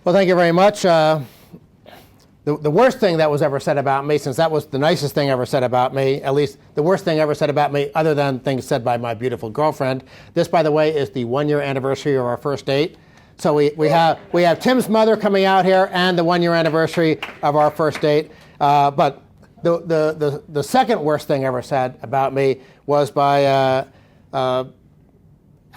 Well, thank you very much. The worst thing that was ever said about me, since that was the nicest thing ever said about me, at least the worst thing ever said about me, other than things said by my beautiful girlfriend. This, by the way, is the 1-year anniversary of our first date. So we have Tim's mother coming out here and the 1-year anniversary of our first date. But the second worst thing ever said about me was by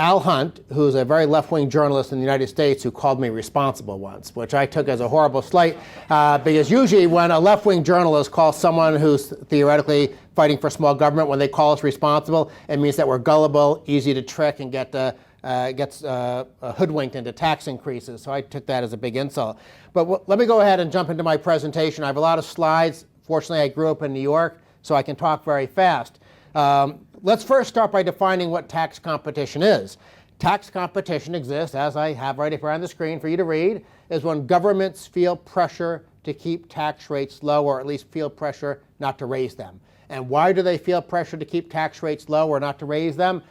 Al Hunt, who's a very left-wing journalist in the United States, who called me responsible once, which I took as a horrible slight, because usually when a left-wing journalist calls someone who's theoretically fighting for small government, when they call us responsible, it means that we're gullible, easy to trick, and gets hoodwinked into tax increases. So I took that as a big insult. But let me go ahead and jump into my presentation. I have a lot of slides. Fortunately, I grew up in New York, so I can talk very fast. Let's first start by defining what tax competition is. Tax competition exists, as I have right here on the screen for you to read, is when governments feel pressure to keep tax rates low, or at least feel pressure not to raise them. And why do they feel pressure to keep tax rates low or not to raise them?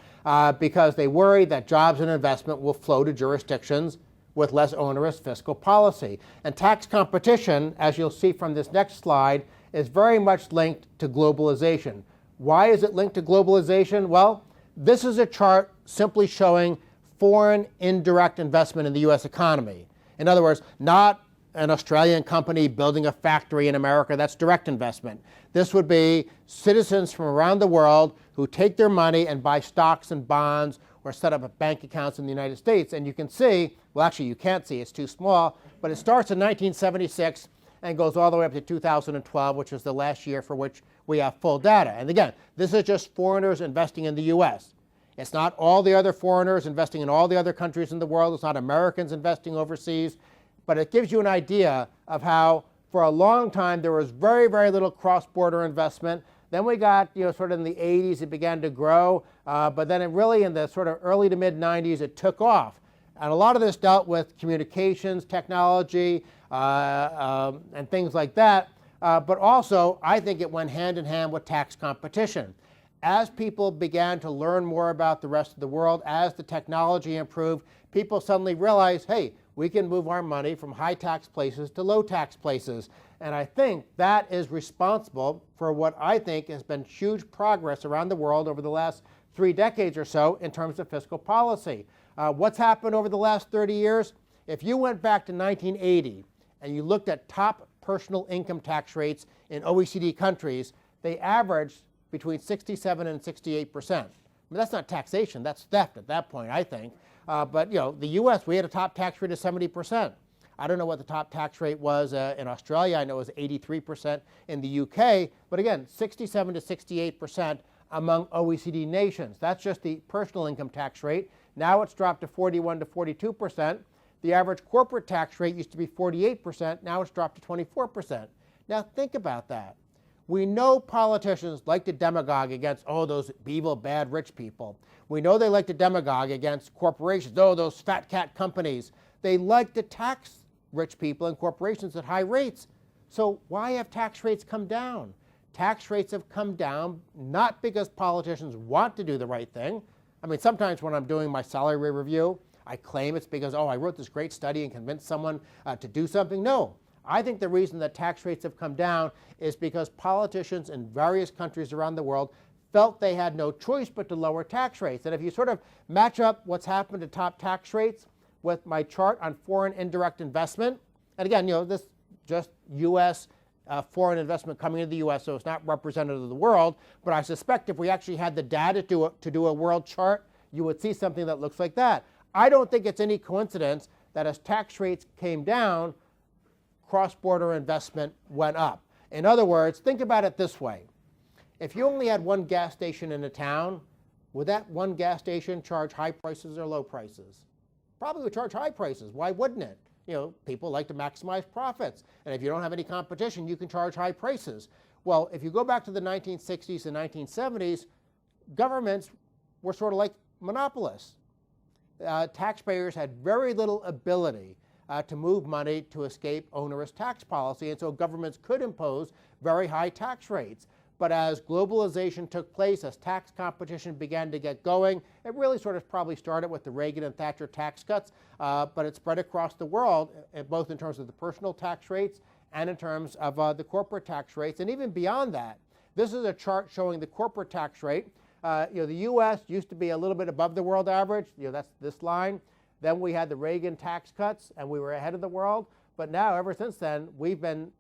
Because they worry that jobs and investment will flow to jurisdictions with less onerous fiscal policy. And tax competition, as you'll see from this next slide, is very much linked to globalization. Why is it linked to globalization? Well, this is a chart simply showing foreign indirect investment in the U.S. economy. In other words, not an Australian company building a factory in America. That's direct investment. This would be citizens from around the world who take their money and buy stocks and bonds or set up bank accounts in the United States. And you can see, well, actually you can't see, it's too small, but it starts in 1976 and goes all the way up to 2012, which is the last year for which we have full data. And again, this is just foreigners investing in the U.S. It's not all the other foreigners investing in all the other countries in the world. It's not Americans investing overseas. But it gives you an idea of how, for a long time, there was very, very little cross-border investment. Then we got, sort of in the 80s, it began to grow. But then it really, in the sort of early to mid-90s, it took off. And a lot of this dealt with communications, technology, and things like that. But also, I think it went hand in hand with tax competition. As people began to learn more about the rest of the world, as the technology improved, people suddenly realized, hey, we can move our money from high tax places to low tax places. And I think that is responsible for what I think has been huge progress around the world over the last 3 decades or so in terms of fiscal policy. What's happened over the last 30 years? If you went back to 1980 and you looked at top personal income tax rates in OECD countries, they averaged between 67 and 68%. I mean, that's not taxation, that's theft at that point, I think. But the US, we had a top tax rate of 70%. I don't know what the top tax rate was in Australia. I know it was 83% in the UK. But again, 67 to 68% among OECD nations. That's just the personal income tax rate. Now it's dropped to 41 to 42%. The average corporate tax rate used to be 48%. Now it's dropped to 24%. Now think about that. We know politicians like to demagogue against, those evil, bad, rich people. We know they like to demagogue against corporations, those fat cat companies. They like to tax rich people and corporations at high rates. So why have tax rates come down? Tax rates have come down not because politicians want to do the right thing. I mean, sometimes when I'm doing my salary review, I claim it's because, I wrote this great study and convinced someone to do something. No. I think the reason that tax rates have come down is because politicians in various countries around the world felt they had no choice but to lower tax rates. And if you sort of match up what's happened to top tax rates with my chart on foreign indirect investment, and again, this just U.S. Foreign investment coming into the U.S., so it's not representative of the world, but I suspect if we actually had the data to do a world chart, you would see something that looks like that. I don't think it's any coincidence that as tax rates came down, cross-border investment went up. In other words, think about it this way. If you only had one gas station in a town, would that one gas station charge high prices or low prices? Probably would charge high prices. Why wouldn't it? People like to maximize profits. And if you don't have any competition, you can charge high prices. Well, if you go back to the 1960s and 1970s, governments were sort of like monopolists. Taxpayers had very little ability to move money to escape onerous tax policy, and so governments could impose very high tax rates. But as globalization took place, as tax competition began to get going, it really sort of probably started with the Reagan and Thatcher tax cuts, but it spread across the world, both in terms of the personal tax rates and in terms of the corporate tax rates. And even beyond that, this is a chart showing the corporate tax rate. The U.S. used to be a little bit above the world average. That's this line. Then we had the Reagan tax cuts, and we were ahead of the world. But now, ever since then, we've been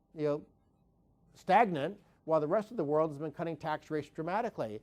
stagnant, while the rest of the world has been cutting tax rates dramatically.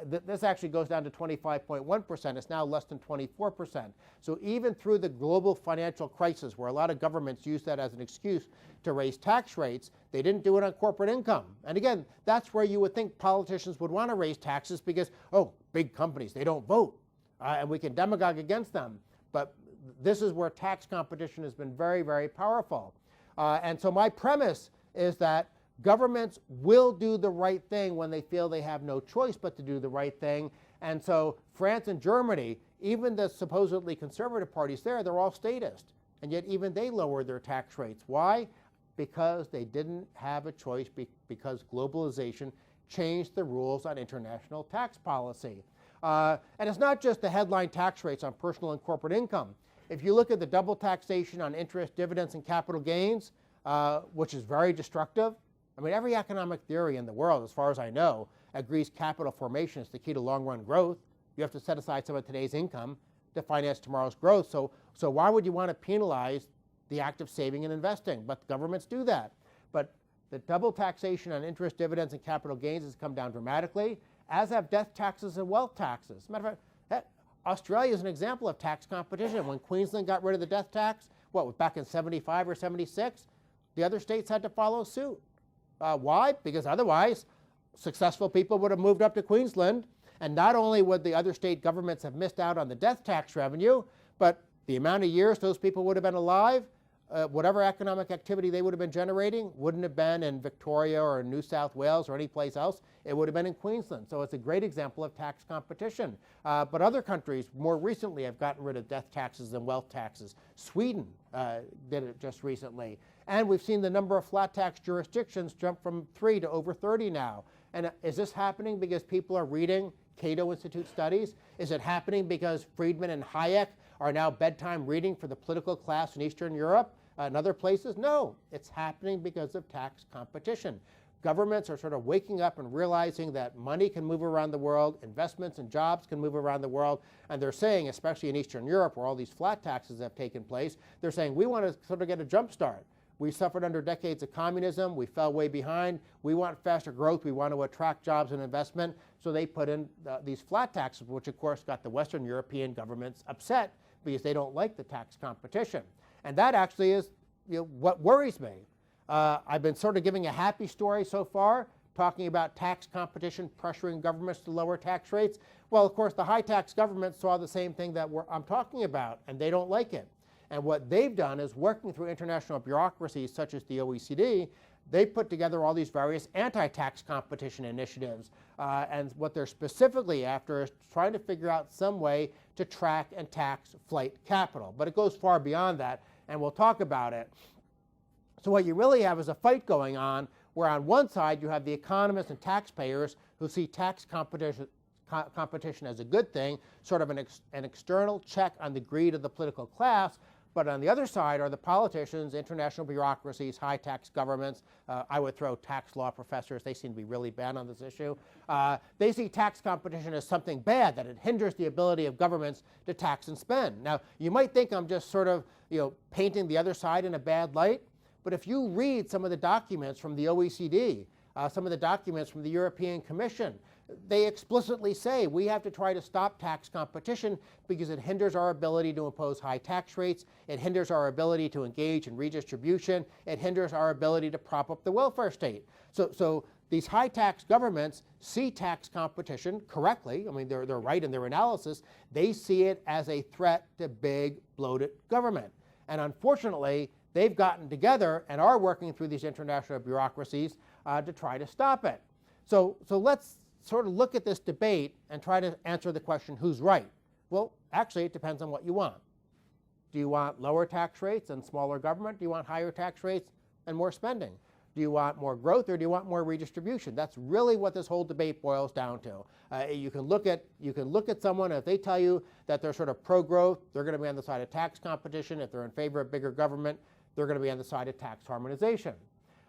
This actually goes down to 25.1%. It's now less than 24%. So even through the global financial crisis, where a lot of governments use that as an excuse to raise tax rates, they didn't do it on corporate income. And again, that's where you would think politicians would want to raise taxes because, oh, big companies, they don't vote, and we can demagogue against them. But this is where tax competition has been very, very powerful. And so my premise is that governments will do the right thing when they feel they have no choice but to do the right thing. And so France and Germany, even the supposedly conservative parties there, they're all statist. And yet even they lowered their tax rates. Why? Because they didn't have a choice, because globalization changed the rules on international tax policy. And it's not just the headline tax rates on personal and corporate income. If you look at the double taxation on interest, dividends, and capital gains, which is very destructive. I mean, every economic theory in the world, as far as I know, agrees capital formation is the key to long-run growth. You have to set aside some of today's income to finance tomorrow's growth. So why would you want to penalize the act of saving and investing? But governments do that. But the double taxation on interest, dividends, and capital gains has come down dramatically, as have death taxes and wealth taxes. As a matter of fact, Australia is an example of tax competition. When Queensland got rid of the death tax, back in 75 or 76, the other states had to follow suit. Why? Because otherwise, successful people would have moved up to Queensland, and not only would the other state governments have missed out on the death tax revenue, but the amount of years those people would have been alive, whatever economic activity they would have been generating wouldn't have been in Victoria or New South Wales or any place else. It would have been in Queensland. So it's a great example of tax competition. But other countries more recently have gotten rid of death taxes and wealth taxes. Sweden did it just recently. And we've seen the number of flat tax jurisdictions jump from 3 to over 30 now. And is this happening because people are reading Cato Institute studies? Is it happening because Friedman and Hayek are now bedtime reading for the political class in Eastern Europe and other places? No, it's happening because of tax competition. Governments are sort of waking up and realizing that money can move around the world, investments and jobs can move around the world, and they're saying, especially in Eastern Europe where all these flat taxes have taken place, they're saying we want to sort of get a jump start. We suffered under decades of communism. We fell way behind. We want faster growth. We want to attract jobs and investment. So they put in these flat taxes, which of course got the Western European governments upset because they don't like the tax competition. And that actually is what worries me. I've been sort of giving a happy story so far, talking about tax competition pressuring governments to lower tax rates. Well, of course, the high tax governments saw the same thing that I'm talking about, and they don't like it. And what they've done is, working through international bureaucracies such as the OECD, they put together all these various anti-tax competition initiatives. And what they're specifically after is trying to figure out some way to track and tax flight capital. But it goes far beyond that, and we'll talk about it. So what you really have is a fight going on where on one side you have the economists and taxpayers who see tax competition as a good thing, sort of an external check on the greed of the political class. But on the other side are the politicians, international bureaucracies, high tax governments. I would throw tax law professors. They seem to be really bad on this issue. They see tax competition as something bad, that it hinders the ability of governments to tax and spend. Now, you might think I'm just sort of painting the other side in a bad light. But if you read some of the documents from the OECD, some of the documents from the European Commission, they explicitly say we have to try to stop tax competition because it hinders our ability to impose high tax rates, it hinders our ability to engage in redistribution, it hinders our ability to prop up the welfare state. So these high tax governments see tax competition correctly. I mean, they're right in their analysis. They see it as a threat to big, bloated government. And unfortunately, they've gotten together and are working through these international bureaucracies to try to stop it. So let's sort of look at this debate and try to answer the question, who's right? Well, actually, it depends on what you want. Do you want lower tax rates and smaller government? Do you want higher tax rates and more spending? Do you want more growth or do you want more redistribution? That's really what this whole debate boils down to. You can look at someone, if they tell you that they're sort of pro-growth, they're going to be on the side of tax competition. If they're in favor of bigger government, they're going to be on the side of tax harmonization.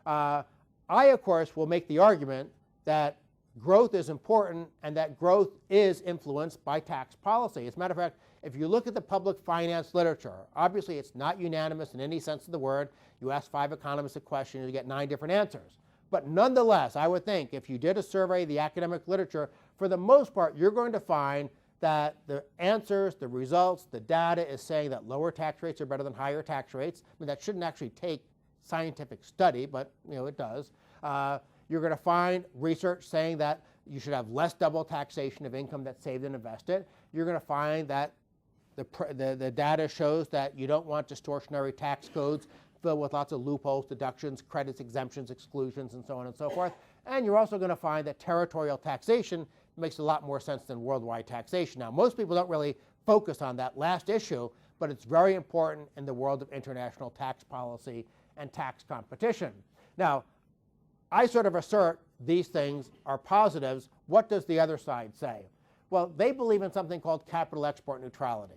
I, of course, will make the argument that growth is important and that growth is influenced by tax policy. As a matter of fact, if you look at the public finance literature, obviously it's not unanimous in any sense of the word. You ask 5 economists a question, you get 9 different answers. But nonetheless, I would think if you did a survey of the academic literature, for the most part, you're going to find that the answers, the results, the data is saying that lower tax rates are better than higher tax rates. I mean, that shouldn't actually take scientific study, but it does. You're going to find research saying that you should have less double taxation of income that's saved and invested. You're going to find that the data shows that you don't want distortionary tax codes filled with lots of loopholes, deductions, credits, exemptions, exclusions, and so on and so forth. And you're also going to find that territorial taxation makes a lot more sense than worldwide taxation. Now, most people don't really focus on that last issue, but it's very important in the world of international tax policy and tax competition. Now, I sort of assert these things are positives. What does the other side say? Well, they believe in something called capital export neutrality.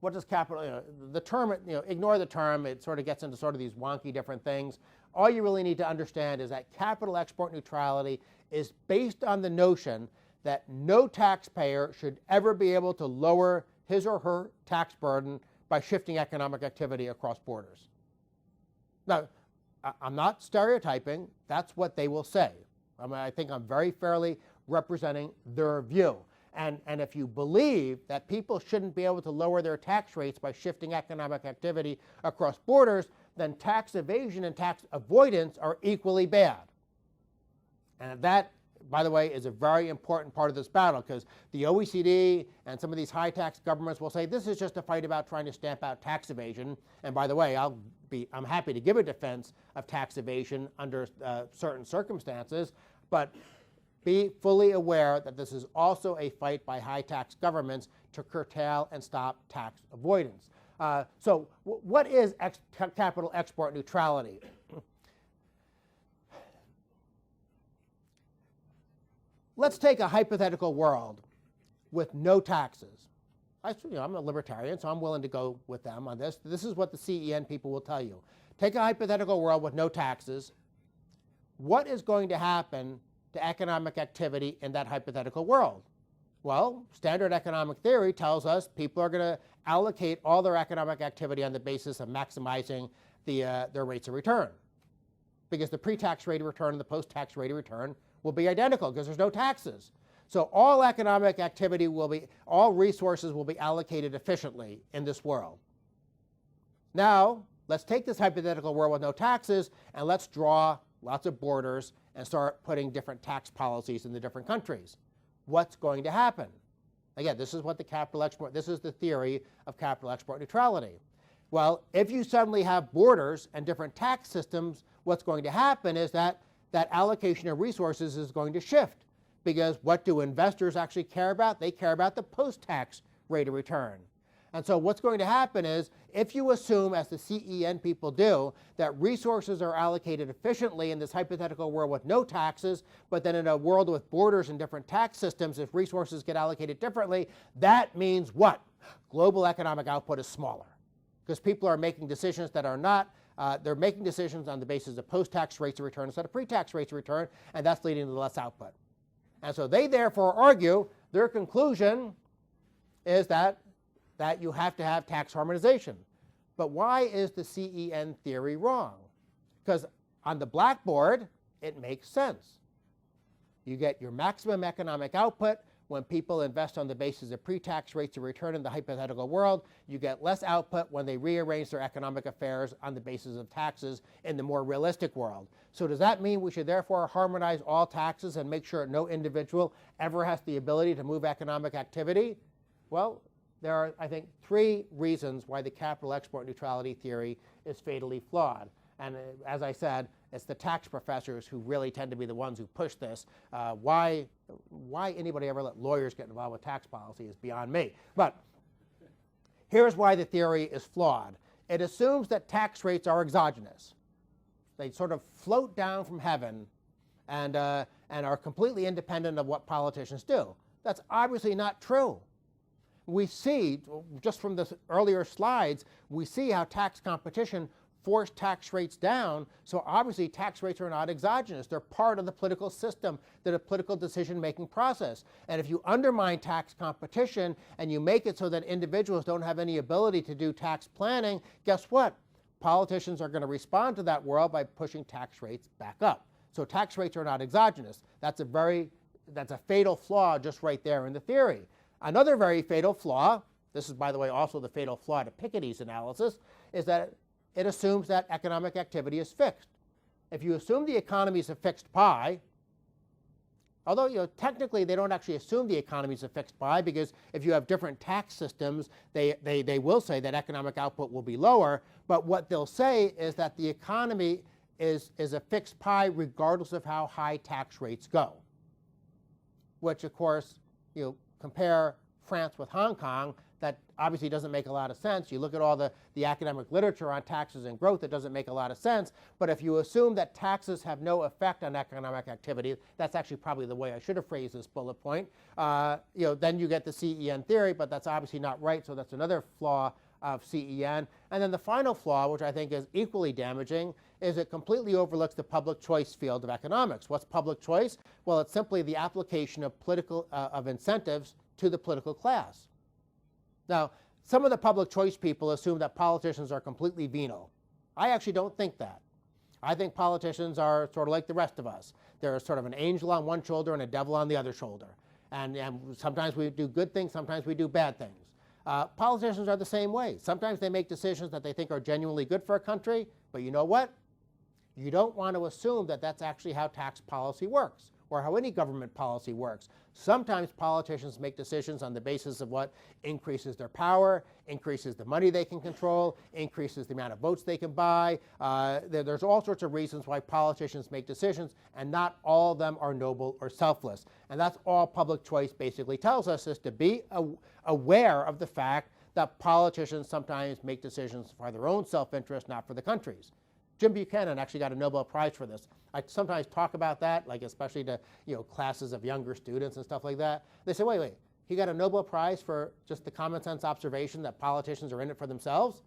What does capital, the term, ignore the term, it sort of gets into sort of these wonky different things. All you really need to understand is that capital export neutrality is based on the notion that no taxpayer should ever be able to lower his or her tax burden by shifting economic activity across borders. Now, I'm not stereotyping, that's what they will say. I think I'm very fairly representing their view. And if you believe that people shouldn't be able to lower their tax rates by shifting economic activity across borders, then tax evasion and tax avoidance are equally bad. And that, by the way, is a very important part of this battle, because the OECD and some of these high tax governments will say this is just a fight about trying to stamp out tax evasion. And by the way, I'm happy to give a defense of tax evasion under certain circumstances, but be fully aware that this is also a fight by high tax governments to curtail and stop tax avoidance. So what is capital export neutrality? Let's take a hypothetical world with no taxes. I'm a libertarian, so I'm willing to go with them on this. This is what the CEN people will tell you. Take a hypothetical world with no taxes. What is going to happen to economic activity in that hypothetical world? Well, standard economic theory tells us people are going to allocate all their economic activity on the basis of maximizing their rates of return, because the pre-tax rate of return and the post-tax rate of return will be identical because there's no taxes. So all economic activity all resources will be allocated efficiently in this world. Now, let's take this hypothetical world with no taxes and let's draw lots of borders and start putting different tax policies in the different countries. What's going to happen? Again, this is what this is the theory of capital export neutrality. Well, if you suddenly have borders and different tax systems, what's going to happen is that allocation of resources is going to shift, because what do investors actually care about? They care about the post-tax rate of return. And so what's going to happen is, if you assume, as the CEN people do, that resources are allocated efficiently in this hypothetical world with no taxes, but then in a world with borders and different tax systems, if resources get allocated differently, that means what? Global economic output is smaller, because people are making decisions that are not, they're making decisions on the basis of post-tax rates of return instead of pre-tax rates of return, and that's leading to less output. And so they therefore argue, their conclusion is that you have to have tax harmonization. But why is the CEN theory wrong? Because on the blackboard, it makes sense. You get your maximum economic output when people invest on the basis of pre-tax rates of return in the hypothetical world. You get less output when they rearrange their economic affairs on the basis of taxes in the more realistic world. So does that mean we should therefore harmonize all taxes and make sure no individual ever has the ability to move economic activity? Well, there are, I think, 3 reasons why the capital export neutrality theory is fatally flawed. And as I said, it's the tax professors who really tend to be the ones who push this. Why anybody ever let lawyers get involved with tax policy is beyond me. But here's why the theory is flawed. It assumes that tax rates are exogenous. They sort of float down from heaven and are completely independent of what politicians do. That's obviously not true. We see, just from the earlier slides, we see how tax competition forced tax rates down. So obviously tax rates are not exogenous. They're part of the political system, the political decision-making process. And if you undermine tax competition and you make it so that individuals don't have any ability to do tax planning, guess what? Politicians are going to respond to that world by pushing tax rates back up. So tax rates are not exogenous. That's a fatal flaw just right there in the theory. Another very fatal flaw, this is by the way also the fatal flaw to Piketty's analysis, is that it assumes that economic activity is fixed. If you assume the economy is a fixed pie, although technically they don't actually assume the economy is a fixed pie, because if you have different tax systems, they will say that economic output will be lower, but what they'll say is that the economy is a fixed pie regardless of how high tax rates go, which of course, compare France with Hong Kong, that obviously doesn't make a lot of sense. You look at all the academic literature on taxes and growth, it doesn't make a lot of sense. But if you assume that taxes have no effect on economic activity, that's actually probably the way I should have phrased this bullet point, then you get the CEN theory, but that's obviously not right, so that's another flaw of CEN. And then the final flaw, which I think is equally damaging, is it completely overlooks the public choice field of economics. What's public choice? Well, it's simply the application of of incentives to the political class. Now, some of the public choice people assume that politicians are completely venal. I actually don't think that. I think politicians are sort of like the rest of us. They're sort of an angel on one shoulder and a devil on the other shoulder. And sometimes we do good things, sometimes we do bad things. Politicians are the same way. Sometimes they make decisions that they think are genuinely good for a country, but you know what? You don't want to assume that that's actually how tax policy works or how any government policy works. Sometimes politicians make decisions on the basis of what increases their power, increases the money they can control, increases the amount of votes they can buy. There's all sorts of reasons why politicians make decisions, and not all of them are noble or selfless. And that's all public choice basically tells us, is to be aware of the fact that politicians sometimes make decisions for their own self-interest, not for the country's. Jim Buchanan actually got a Nobel Prize for this. I sometimes talk about that, like especially to classes of younger students and stuff like that. They say, wait, he got a Nobel Prize for just the common sense observation that politicians are in it for themselves?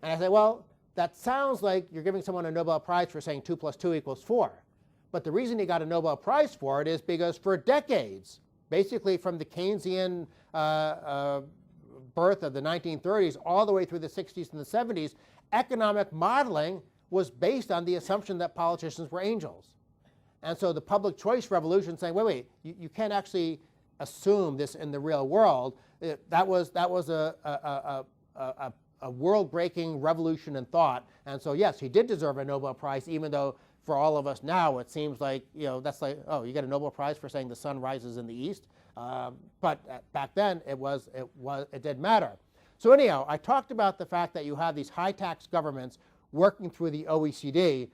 And I say, well, that sounds like you're giving someone a Nobel Prize for saying 2 + 2 = 4. But the reason he got a Nobel Prize for it is because for decades, basically from the Keynesian birth of the 1930s all the way through the 60s and the 70s, economic modeling was based on the assumption that politicians were angels. And so the public choice revolution saying, wait, you can't actually assume this in the real world. That was a world-breaking revolution in thought. And so yes, he did deserve a Nobel Prize, even though for all of us now it seems like, that's like, oh, you get a Nobel Prize for saying the sun rises in the east. But back then it did matter. So anyhow, I talked about the fact that you have these high tax governments working through the OECD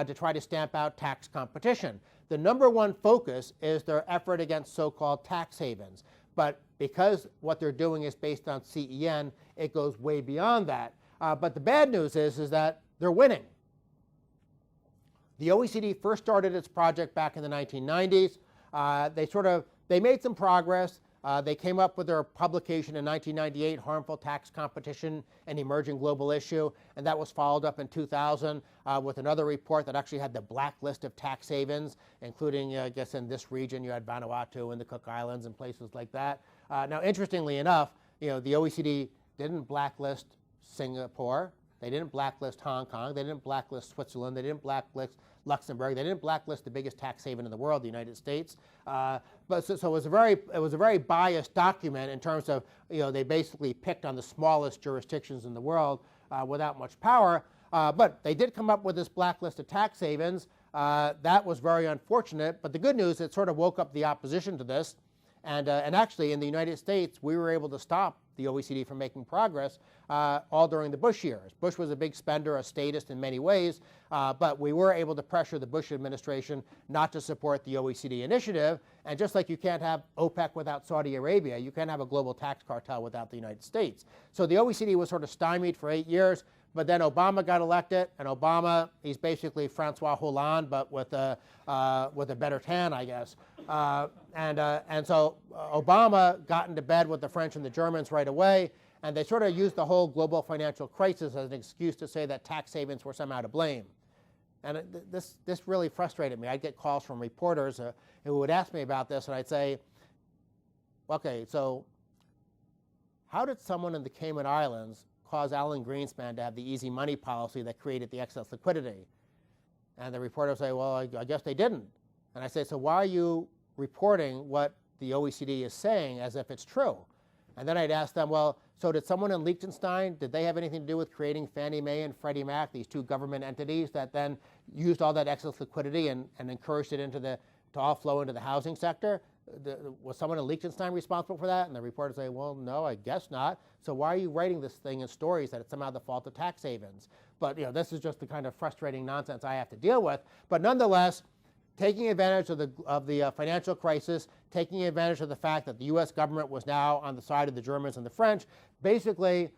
to try to stamp out tax competition. The number one focus is their effort against so-called tax havens. But because what they're doing is based on CEN, it goes way beyond that. But the bad news is that they're winning. The OECD first started its project back in the 1990s. They made some progress. They came up with their publication in 1998, Harmful Tax Competition, an Emerging Global Issue, and that was followed up in 2000 with another report that actually had the blacklist of tax havens, including, I guess in this region you had Vanuatu and the Cook Islands and places like that. Now, interestingly enough, the OECD didn't blacklist Singapore, they didn't blacklist Hong Kong, they didn't blacklist Switzerland, they didn't blacklist Luxembourg, they didn't blacklist the biggest tax haven in the world, the United States. But so it was a very biased document in terms of, they basically picked on the smallest jurisdictions in the world without much power. But they did come up with this blacklist of tax havens. That was very unfortunate. But the good news, it sort of woke up the opposition to this. And actually, in the United States, we were able to stop the OECD from making progress all during the Bush years. Bush was a big spender, a statist in many ways, but we were able to pressure the Bush administration not to support the OECD initiative. And just like you can't have OPEC without Saudi Arabia, you can't have a global tax cartel without the United States. So the OECD was sort of stymied for 8 years, but then Obama got elected, and Obama, he's basically Francois Hollande, but with a better tan, I guess. And so Obama got into bed with the French and the Germans right away, and they sort of used the whole global financial crisis as an excuse to say that tax havens were somehow to blame. And this really frustrated me. I'd get calls from reporters who would ask me about this, and I'd say, okay, so how did someone in the Cayman Islands cause Alan Greenspan to have the easy money policy that created the excess liquidity? And the reporter would say, well, I guess they didn't. And I say, so why are you reporting what the OECD is saying as if it's true? And then I'd ask them, well, so did someone in Liechtenstein, did they have anything to do with creating Fannie Mae and Freddie Mac, these two government entities that then used all that excess liquidity and encouraged it to all flow into the housing sector? Was someone in Liechtenstein responsible for that? And the reporter would say, well, no, I guess not. So why are you writing this thing in stories that it's somehow the fault of tax havens? But this is just the kind of frustrating nonsense I have to deal with. But nonetheless, taking advantage of the financial crisis, taking advantage of the fact that the U.S. government was now on the side of the Germans and the French, basically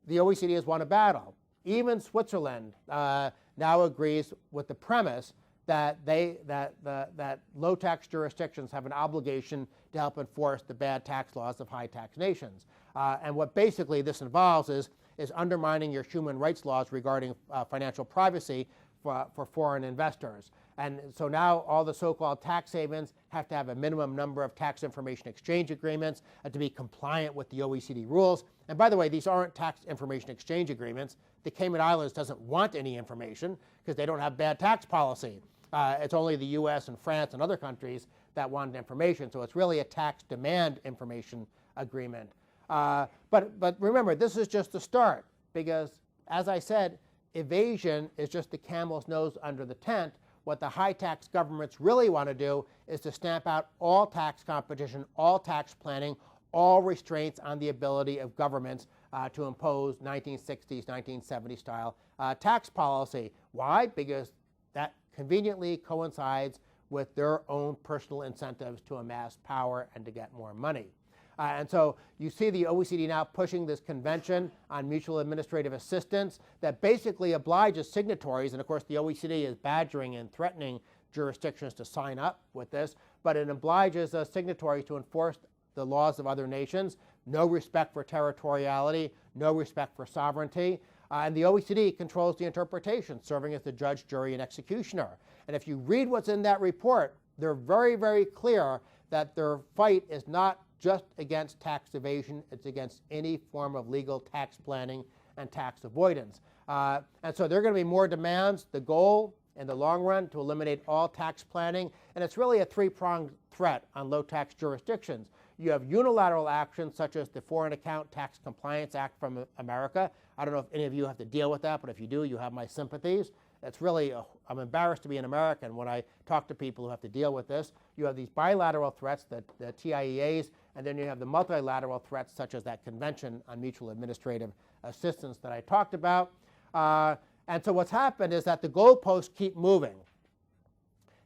the OECD has won a battle. Even Switzerland now agrees with the premise that that low tax jurisdictions have an obligation to help enforce the bad tax laws of high tax nations. And what basically this involves is undermining your human rights laws regarding financial privacy for foreign investors. And so now all the so-called tax havens have to have a minimum number of tax information exchange agreements to be compliant with the OECD rules. And by the way, these aren't tax information exchange agreements. The Cayman Islands doesn't want any information because they don't have bad tax policy. It's only the US and France and other countries that want information. So it's really a tax demand information agreement. But remember, this is just the start because, as I said, evasion is just the camel's nose under the tent. What the high tax governments really want to do is to stamp out all tax competition, all tax planning, all restraints on the ability of governments to impose 1960s, 1970s style tax policy. Why? Because that conveniently coincides with their own personal incentives to amass power and to get more money. And so you see the OECD now pushing this convention on mutual administrative assistance that basically obliges signatories, and of course the OECD is badgering and threatening jurisdictions to sign up with this, but it obliges signatories to enforce the laws of other nations, no respect for territoriality, no respect for sovereignty. And the OECD controls the interpretation, serving as the judge, jury, and executioner. And if you read what's in that report, they're very, very clear that their fight is not just against tax evasion, it's against any form of legal tax planning and tax avoidance. And so there are going to be more demands. The goal in the long run to eliminate all tax planning, and it's really a three-pronged threat on low tax jurisdictions. You have unilateral actions such as the Foreign Account Tax Compliance Act from America. I don't know if any of you have to deal with that, but if you do, you have my sympathies. It's really, I'm embarrassed to be an American when I talk to people who have to deal with this. You have these bilateral threats, the TIEAs, and then you have the multilateral threats such as that Convention on Mutual Administrative Assistance that I talked about. And so what's happened is that the goalposts keep moving.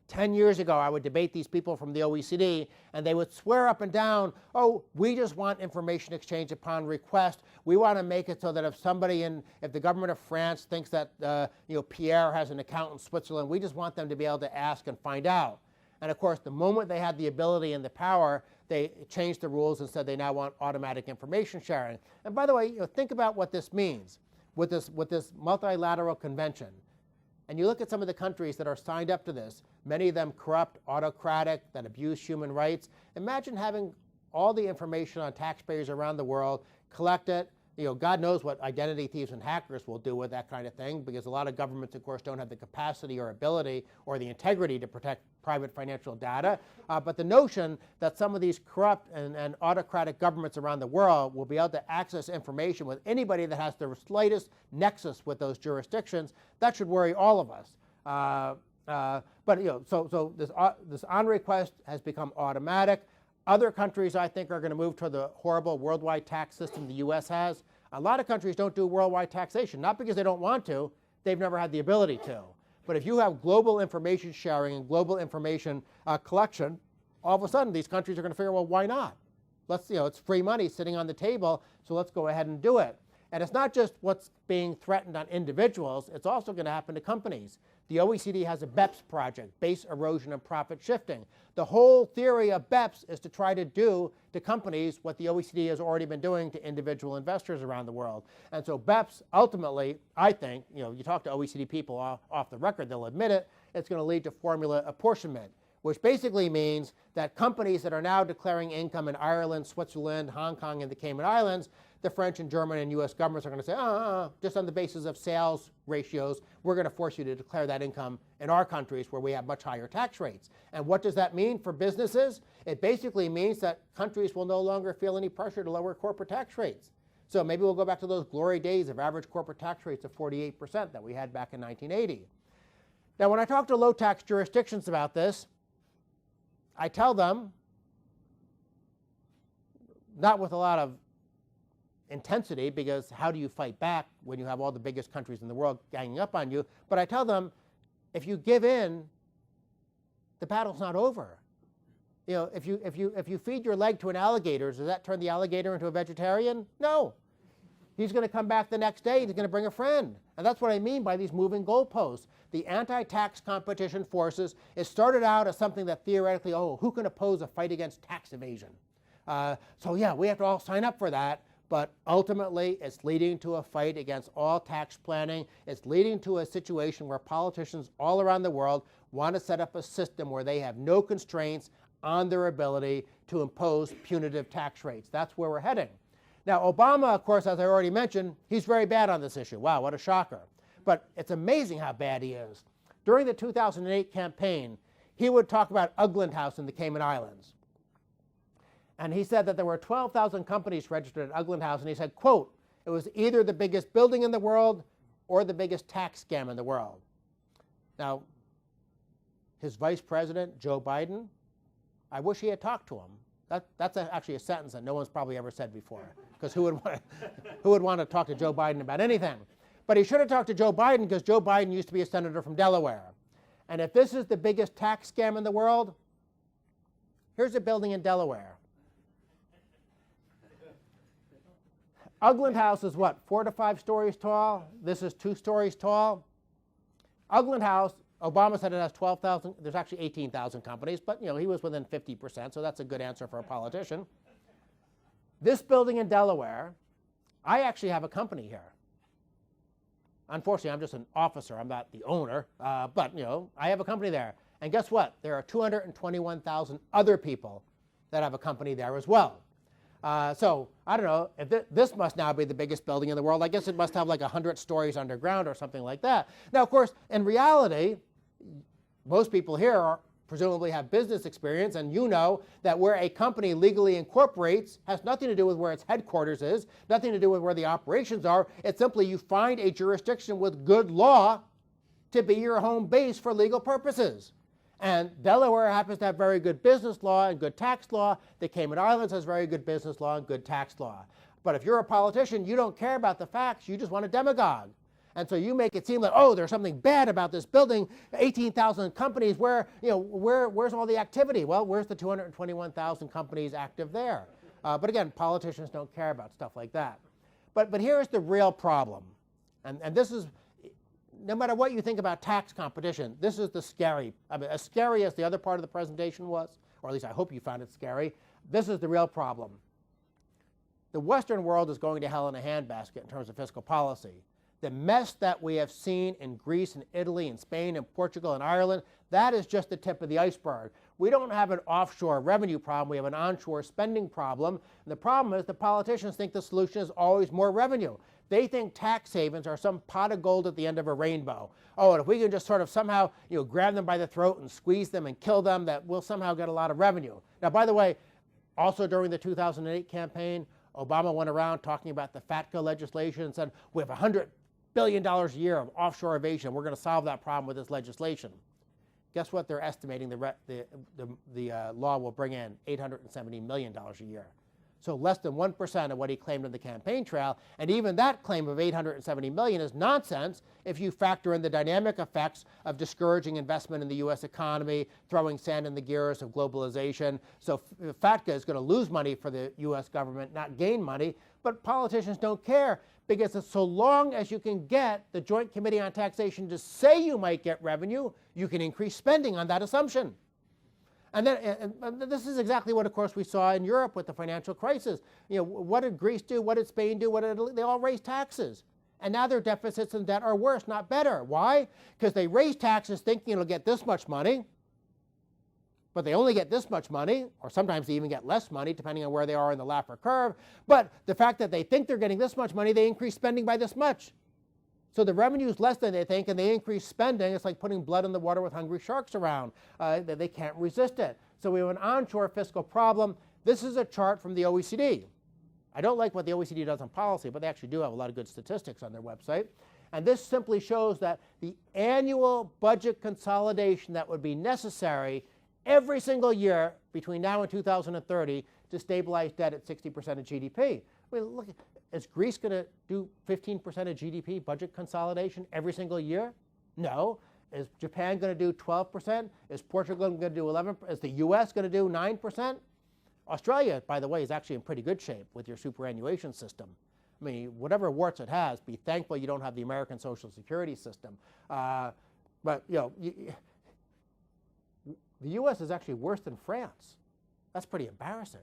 10 years ago, I would debate these people from the OECD, and they would swear up and down, oh, we just want information exchange upon request. We want to make it so that if the government of France thinks that Pierre has an account in Switzerland, we just want them to be able to ask and find out. And of course, the moment they had the ability and the power, they changed the rules and said they now want automatic information sharing. And by the way, think about what this means with this multilateral convention. And you look at some of the countries that are signed up to this, many of them corrupt, autocratic, that abuse human rights. Imagine having all the information on taxpayers around the world, collect it. God knows what identity thieves and hackers will do with that kind of thing, because a lot of governments, of course, don't have the capacity or ability or the integrity to protect private financial data. But the notion that some of these corrupt and autocratic governments around the world will be able to access information with anybody that has the slightest nexus with those jurisdictions, that should worry all of us. So this on request has become automatic. Other countries, I think, are going to move toward the horrible worldwide tax system the U.S. has. A lot of countries don't do worldwide taxation, not because they don't want to, they've never had the ability to. But if you have global information sharing and global information collection, all of a sudden these countries are going to figure, well, why not? It's free money sitting on the table, so let's go ahead and do it. And it's not just what's being threatened on individuals, it's also going to happen to companies. The OECD has a BEPS project, base erosion and profit shifting. The whole theory of BEPS is to try to do to companies what the OECD has already been doing to individual investors around the world. And so BEPS ultimately, I think, you talk to OECD people off the record, they'll admit it, it's going to lead to formula apportionment, which basically means that companies that are now declaring income in Ireland, Switzerland, Hong Kong, and the Cayman Islands, the French and German and US governments are going to say, just on the basis of sales ratios, we're going to force you to declare that income in our countries where we have much higher tax rates. And what does that mean for businesses? It basically means that countries will no longer feel any pressure to lower corporate tax rates. So maybe we'll go back to those glory days of average corporate tax rates of 48% that we had back in 1980. Now, when I talk to low tax jurisdictions about this, I tell them, not with a lot of intensity, because how do you fight back when you have all the biggest countries in the world ganging up on you? But I tell them, if you give in, the battle's not over. If you feed your leg to an alligator, does that turn the alligator into a vegetarian? No. He's going to come back the next day and he's going to bring a friend. And that's what I mean by these moving goalposts. The anti-tax competition forces, it started out as something that theoretically, who can oppose a fight against tax evasion? So yeah, we have to all sign up for that. But ultimately, it's leading to a fight against all tax planning. It's leading to a situation where politicians all around the world want to set up a system where they have no constraints on their ability to impose punitive tax rates. That's where we're heading. Now, Obama, of course, as I already mentioned, he's very bad on this issue. Wow, what a shocker. But it's amazing how bad he is. During the 2008 campaign, he would talk about Ugland House in the Cayman Islands. And he said that there were 12,000 companies registered at Ugland House, and he said, quote, it was either the biggest building in the world or the biggest tax scam in the world. Now, his vice president, Joe Biden, I wish he had talked to him. That's actually a sentence that no one's probably ever said before, because who would want to talk to Joe Biden about anything? But he should have talked to Joe Biden, because Joe Biden used to be a senator from Delaware. And if this is the biggest tax scam in the world, here's a building in Delaware. Ugland House is what, 4 to 5 stories tall? This is 2 stories tall. Ugland House, Obama said it has 12,000. There's actually 18,000 companies, but he was within 50%, so that's a good answer for a politician. This building in Delaware, I actually have a company here. Unfortunately, I'm just an officer. I'm not the owner, but I have a company there. And guess what? There are 221,000 other people that have a company there as well. So I don't know, if this must now be the biggest building in the world. I guess it must have like 100 stories underground or something like that. Now, of course, in reality, most people here presumably have business experience, and you know that where a company legally incorporates has nothing to do with where its headquarters is, nothing to do with where the operations are. It's simply you find a jurisdiction with good law to be your home base for legal purposes. And Delaware happens to have very good business law and good tax law. The Cayman Islands has very good business law and good tax law. But if you're a politician, you don't care about the facts. You just want a demagogue. And so you make it seem like, there's something bad about this building, 18,000 companies, where's all the activity? Well, where's the 221,000 companies active there? But again, politicians don't care about stuff like that. But here's the real problem. And this is, no matter what you think about tax competition, this is the scary, as scary as the other part of the presentation was, or at least I hope you found it scary, this is the real problem. The Western world is going to hell in a handbasket in terms of fiscal policy. The mess that we have seen in Greece and Italy and Spain and Portugal and Ireland, that is just the tip of the iceberg. We don't have an offshore revenue problem, we have an onshore spending problem. And the problem is the politicians think the solution is always more revenue. They think tax havens are some pot of gold at the end of a rainbow. And if we can just sort of somehow grab them by the throat and squeeze them and kill them, that we'll somehow get a lot of revenue. Now, by the way, also during the 2008 campaign, Obama went around talking about the FATCA legislation and said, we have $100 billion a year of offshore evasion. We're going to solve that problem with this legislation. Guess what they're estimating the law will bring in? $870 million a year. So less than 1% of what he claimed in the campaign trail. And even that claim of $870 million is nonsense if you factor in the dynamic effects of discouraging investment in the U.S. economy, throwing sand in the gears of globalization. So FATCA is going to lose money for the U.S. government, not gain money. But politicians don't care, because it's so long as you can get the Joint Committee on Taxation to say you might get revenue, you can increase spending on that assumption. And then and this is exactly what, of course, we saw in Europe with the financial crisis. What did Greece do? What did Spain do? What did Italy? They all raised taxes. And now their deficits and debt are worse, not better. Why? Because they raised taxes thinking it'll get this much money, but they only get this much money, or sometimes they even get less money, depending on where they are in the Laffer curve. But the fact that they think they're getting this much money, they increase spending by this much. So the revenue is less than they think, and they increase spending. It's like putting blood in the water with hungry sharks around. They can't resist it. So we have an onshore fiscal problem. This is a chart from the OECD. I don't like what the OECD does on policy, but they actually do have a lot of good statistics on their website. And this simply shows that the annual budget consolidation that would be necessary every single year between now and 2030 to stabilize debt at 60% of GDP. I mean, look, is Greece going to do 15% of GDP budget consolidation every single year? No. Is Japan going to do 12%? Is Portugal going to do 11%? Is the US going to do 9%? Australia, by the way, is actually in pretty good shape with your superannuation system. I mean, whatever warts it has, be thankful you don't have the American Social Security system. But the US is actually worse than France. That's pretty embarrassing.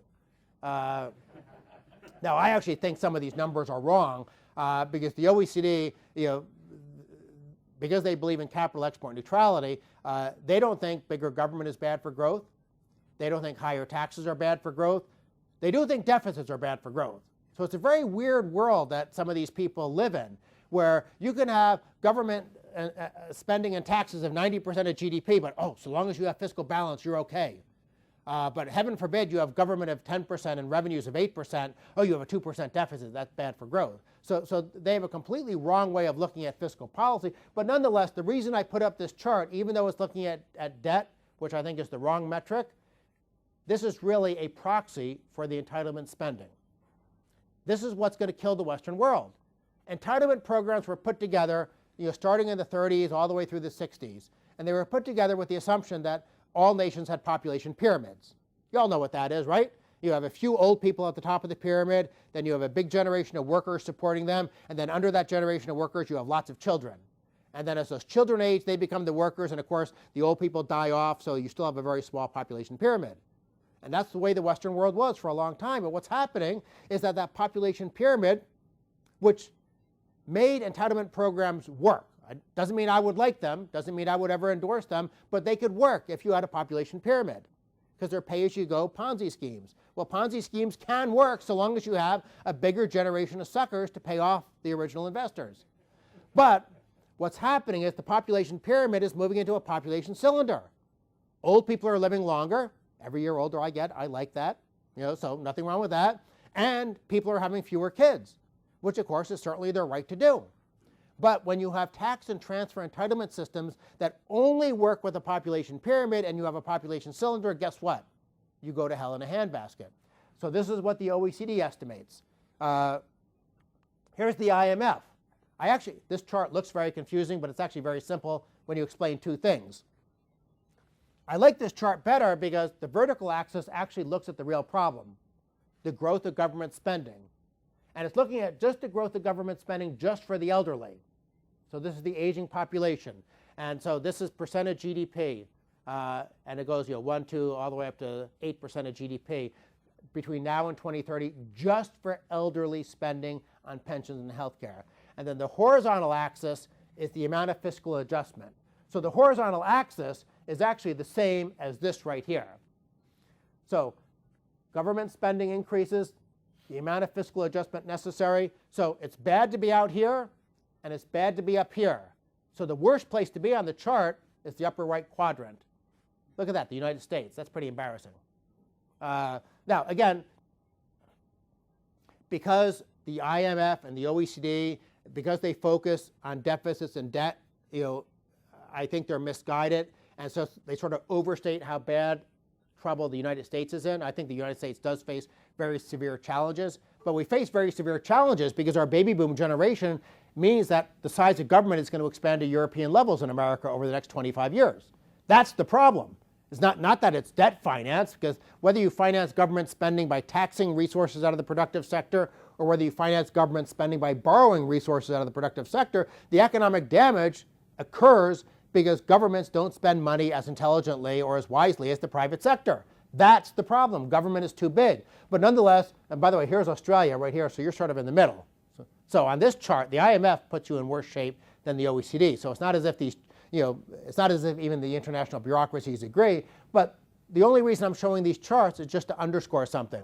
Now, I actually think some of these numbers are wrong because the OECD, because they believe in capital export neutrality, they don't think bigger government is bad for growth. They don't think higher taxes are bad for growth. They do think deficits are bad for growth. So it's a very weird world that some of these people live in, where you can have government spending and taxes of 90% of GDP, but so long as you have fiscal balance, you're okay. But heaven forbid you have government of 10% and revenues of 8%. You have a 2% deficit. That's bad for growth. So they have a completely wrong way of looking at fiscal policy. But nonetheless, the reason I put up this chart, even though it's looking at debt, which I think is the wrong metric, this is really a proxy for the entitlement spending. This is what's going to kill the Western world. Entitlement programs were put together, starting in the 30s all the way through the 60s. And they were put together with the assumption that all nations had population pyramids. You all know what that is, right? You have a few old people at the top of the pyramid, then you have a big generation of workers supporting them, and then under that generation of workers you have lots of children. And then as those children age, they become the workers, and of course the old people die off, so you still have a very small population pyramid. And that's the way the Western world was for a long time. But what's happening is that population pyramid, which made entitlement programs work. It doesn't mean I would like them, doesn't mean I would ever endorse them, but they could work if you had a population pyramid, because they're pay-as-you-go Ponzi schemes. Well, Ponzi schemes can work so long as you have a bigger generation of suckers to pay off the original investors. But what's happening is the population pyramid is moving into a population cylinder. Old people are living longer. Every year older I get, I like that. So nothing wrong with that. And people are having fewer kids, which of course is certainly their right to do. But when you have tax and transfer entitlement systems that only work with a population pyramid and you have a population cylinder, guess what? You go to hell in a handbasket. So this is what the OECD estimates. Here's the IMF. This chart looks very confusing, but it's actually very simple when you explain two things. I like this chart better because the vertical axis actually looks at the real problem, the growth of government spending. And it's looking at just the growth of government spending just for the elderly. So this is the aging population. And so this is percent of GDP. And it goes 1, 2, all the way up to 8% of GDP between now and 2030 just for elderly spending on pensions and health care. And then the horizontal axis is the amount of fiscal adjustment. So the horizontal axis is actually the same as this right here. So government spending increases, the amount of fiscal adjustment necessary. So it's bad to be out here, and it's bad to be up here. So the worst place to be on the chart is the upper right quadrant. Look at that, the United States. That's pretty embarrassing. Now, again, because the IMF and the OECD, because they focus on deficits and debt, I think they're misguided. And so they sort of overstate how bad trouble the United States is in. I think the United States does face very severe challenges, but we face very severe challenges because our baby boom generation means that the size of government is going to expand to European levels in America over the next 25 years. That's the problem. It's not that it's debt finance, because whether you finance government spending by taxing resources out of the productive sector or whether you finance government spending by borrowing resources out of the productive sector, the economic damage occurs because governments don't spend money as intelligently or as wisely as the private sector. That's the problem. Government is too big. But nonetheless, and by the way, here's Australia right here, so you're sort of in the middle. So on this chart, the IMF puts you in worse shape than the OECD. So it's not as if these, it's not as if even the international bureaucracies agree. But the only reason I'm showing these charts is just to underscore something.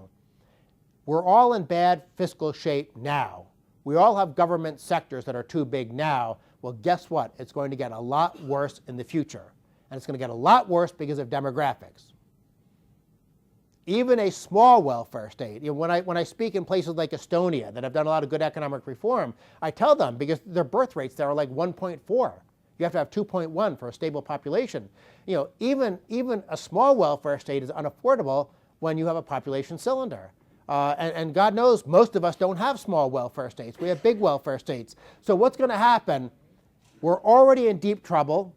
We're all in bad fiscal shape now. We all have government sectors that are too big now. Well, guess what? It's going to get a lot worse in the future. And it's going to get a lot worse because of demographics. Even a small welfare state, when I speak in places like Estonia that have done a lot of good economic reform, I tell them, because their birth rates there are like 1.4. You have to have 2.1 for a stable population. Even a small welfare state is unaffordable when you have a population cylinder. And God knows most of us don't have small welfare states. We have big welfare states. So what's going to happen? We're already in deep trouble.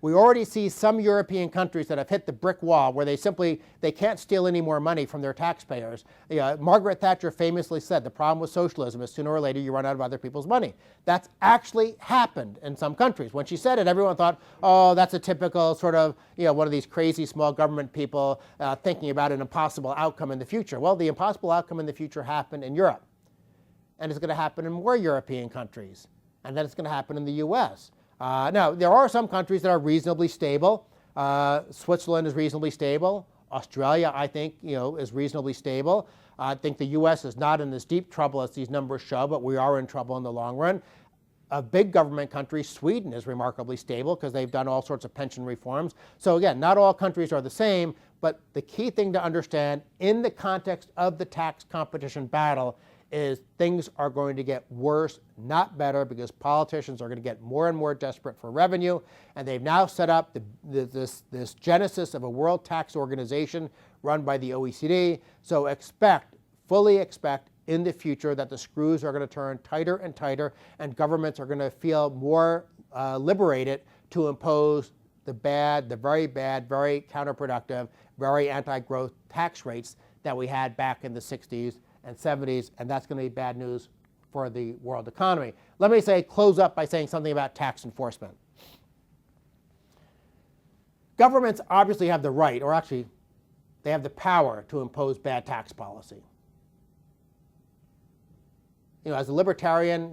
We already see some European countries that have hit the brick wall where they can't steal any more money from their taxpayers. Margaret Thatcher famously said the problem with socialism is sooner or later you run out of other people's money. That's actually happened in some countries. When she said it, everyone thought, oh, that's a typical sort of, one of these crazy small government people thinking about an impossible outcome in the future. Well, the impossible outcome in the future happened in Europe. And it's going to happen in more European countries. And then it's going to happen in the US. Now, there are some countries that are reasonably stable. Switzerland is reasonably stable. Australia, I think, is reasonably stable. I think the US is not in as deep trouble as these numbers show, but we are in trouble in the long run. A big government country, Sweden, is remarkably stable because they've done all sorts of pension reforms. So again, not all countries are the same, but the key thing to understand in the context of the tax competition battle is things are going to get worse, not better, because politicians are going to get more and more desperate for revenue, and they've now set up this genesis of a world tax organization run by the OECD. So fully expect in the future that the screws are going to turn tighter and tighter, and governments are going to feel more liberated to impose the very bad, very counterproductive, very anti-growth tax rates that we had back in the 60s and 70s, and that's going to be bad news for the world economy. Let me close up by saying something about tax enforcement. Governments obviously have the right, or actually they have the power to impose bad tax policy. As a libertarian,